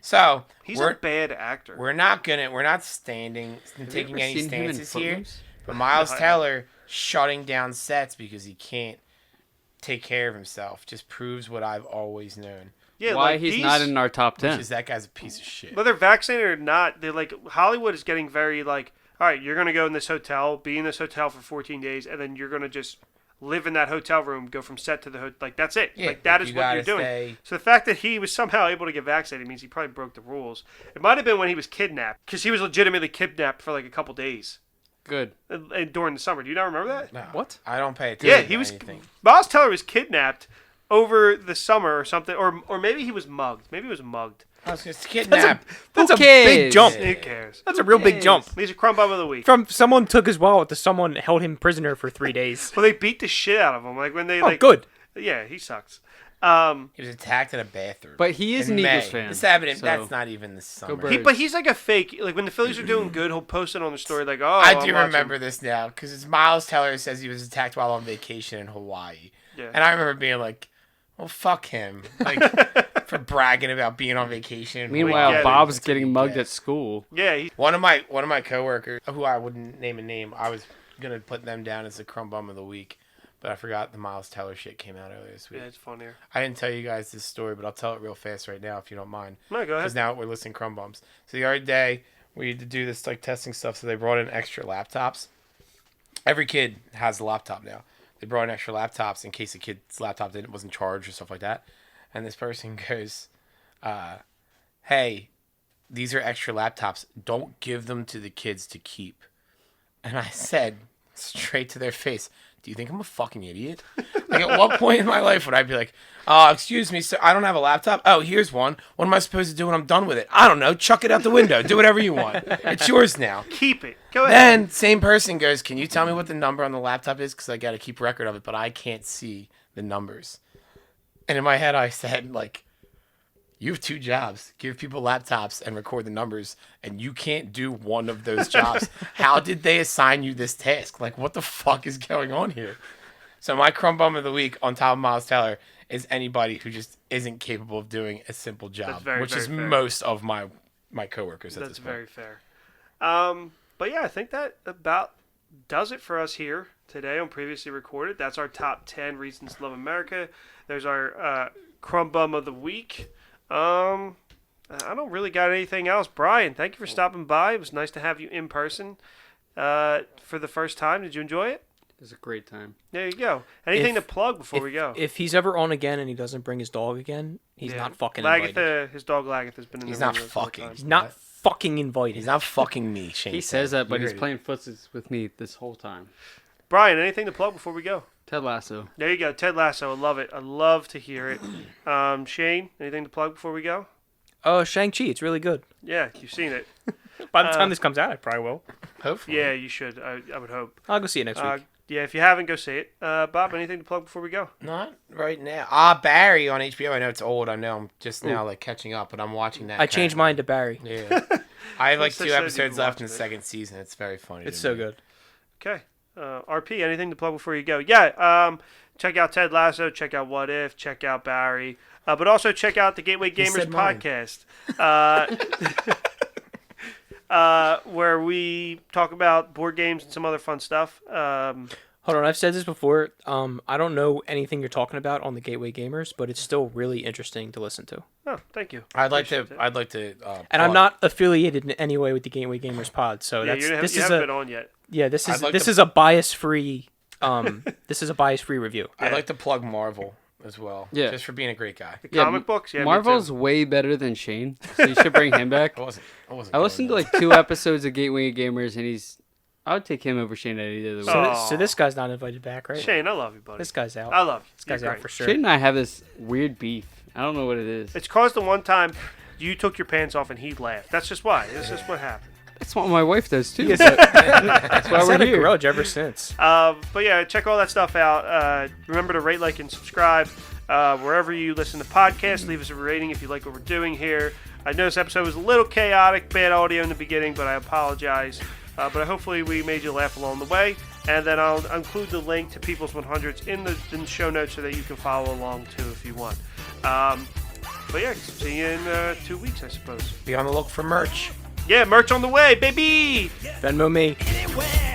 So He's we're, a bad actor. we're not standing and Have you taking ever any seen him in stances here. Footloose? But Miles No, I- Teller shutting down sets because he can't take care of himself just proves what I've always known. Yeah, Why like, he's not in our top 10? Which is that guy's a piece of shit. Whether vaccinated or not, they're like Hollywood is getting very like, all right, you're gonna go in this hotel, be in this hotel for 14 days, and then you're gonna just live in that hotel room, go from set to the like that's it. Yeah, like that you is what you're gotta doing. stay- So the fact that he was somehow able to get vaccinated means he probably broke the rules. It might have been when he was kidnapped, because he was legitimately kidnapped for like a couple days Good. during the summer. Do you not remember that? No, What? I don't pay attention. Yeah, he to was. anything. Miles Teller was kidnapped over the summer or something, or maybe he was mugged. Maybe he was mugged. I was just kidnapped. That's a cares? big jump. Who cares? That's a real big jump. He's a Crumb Bum of the Week. From someone took his wallet to someone held him prisoner for 3 days. Well, they beat the shit out of him. Like when they Oh, like. good. Yeah, he sucks. He was attacked in a bathroom. But he is in an May. Eagles fan. This happened. so- That's not even the summer. Birds. But he's like a fake. Like when the Phillies are doing good, he'll post it on the story. Like, oh, I I'm do watching. remember this now because it's Miles Teller says he was attacked while on vacation in Hawaii, Yeah. and I remember being like, "Well, fuck him," like for bragging about being on vacation. in Meanwhile, Hawaii. Bob's That's what getting you mugged get. at school. Yeah, One of my coworkers, who I wouldn't name a name, I was gonna put them down as the Crumb Bum of the Week, but I forgot the Miles Teller shit came out earlier this week. yeah, it's funnier. I didn't tell you guys this story, but I'll tell it real fast right now if you don't mind. No, go Because ahead. now we're listing Crumb Bums. So the other day, we had to do this like testing stuff, so they brought in extra laptops. Every kid has a laptop now. They brought in extra laptops in case the kid's laptop wasn't charged or stuff like that. And this person goes, hey, these are extra laptops. Don't give them to the kids to keep. And I said straight to their face, do you think I'm a fucking idiot? Like, at what point in my life would I be like, excuse me, sir, I don't have a laptop? Oh, here's one. What am I supposed to do when I'm done with it? I don't know. Chuck it out the window. Do whatever you want. It's yours now. Keep it. Go ahead. Then, same person goes, can you tell me what the number on the laptop is? Because I got to keep record of it, but I can't see the numbers. And in my head, I said, like, you have 2 jobs. Give people laptops and record the numbers, and you can't do one of those jobs. How did they assign you this task? Like, what the fuck is going on here? So my Crumb Bum of the Week on top of Miles Teller is anybody who just isn't capable of doing a simple job, very, which very is fair. most of my coworkers at That's this point. very fair. But yeah, I think that about does it for us here today on Previously Recorded. That's our top 10 reasons to love America. There's our Crumb Bum of the Week. I don't really got anything else. Brian, thank you for stopping by. It was nice to have you in person for the first time. Did you enjoy it? It was a great time. There you go. Anything to plug before we go? If he's ever on again and he doesn't bring his dog again, he's not fucking invited. Lagatha, his dog Lagatha's been in He's the not room fucking. He's not fucking invited. He's not fucking me, Shane. He says that, but You he's heard it. playing footsies with me this whole time. Brian, anything to plug before we go? Ted Lasso. There you go. Ted Lasso. I love it. I love to hear it. Shane, anything to plug before we go? Oh, Shang-Chi. It's really good. Yeah, you've seen it. By the time this comes out, I probably will. Hopefully. Yeah, you should. I would hope. I'll go see it next week. Yeah, if you haven't, go see it. Bob, anything to plug before we go? Not right now. Barry on HBO. I know it's old. I know I'm just now like catching up, but I'm watching that. I changed mine to Barry. Yeah. I have like Such 2 says episodes you've left in the watched it. second season. It's very funny. It's to so me. good. Okay. RP, anything to plug before you go? Yeah, check out Ted Lasso, check out What If, check out Barry, but also check out the Gateway Gamers said mine. podcast, where we talk about board games and some other fun stuff. Hold on, I've said this before. I don't know anything you're talking about on the Gateway Gamers, but it's still really interesting to listen to. Oh, thank you. I'd like to. Appreciate it. I'd like to. And I'm plug- not affiliated in any way with the Gateway Gamers pod, so Yeah, that's you this is haven't a been on yet. this I'd is like this to- is a bias free this is a bias free review. I'd like to plug Marvel as well. Yeah. Just for being a great guy. The Yeah, comic books, yeah, me Marvel's too. way better than Shane, so you should bring him back. I wasn't. I listened to like 2 episodes of Gateway Gamers, and I would take him over Shane any day of the So, week. Aw. so this guy's not invited back, right? Shane, I love you, buddy. This guy's out. I love you. This guy's You're out great. for sure. Shane and I have this weird beef. I don't know what it is. It's caused the one time you took your pants off and he laughed. That's just why. That's just what happened. That's what my wife does too. He's That's why He's we're had a here. grudge ever since. But yeah, check all that stuff out. Remember to rate, like, and subscribe wherever you listen to podcasts. Leave us a rating if you like what we're doing here. I know this episode was a little chaotic, bad audio in the beginning, but I apologize. But hopefully we made you laugh along the way. And then I'll include the link to People's 100s in the show notes so that you can follow along too if you want. But yeah, see you in 2 weeks, I suppose. Be on the look for merch. Yeah, merch on the way, baby! Venmo me. Anywhere.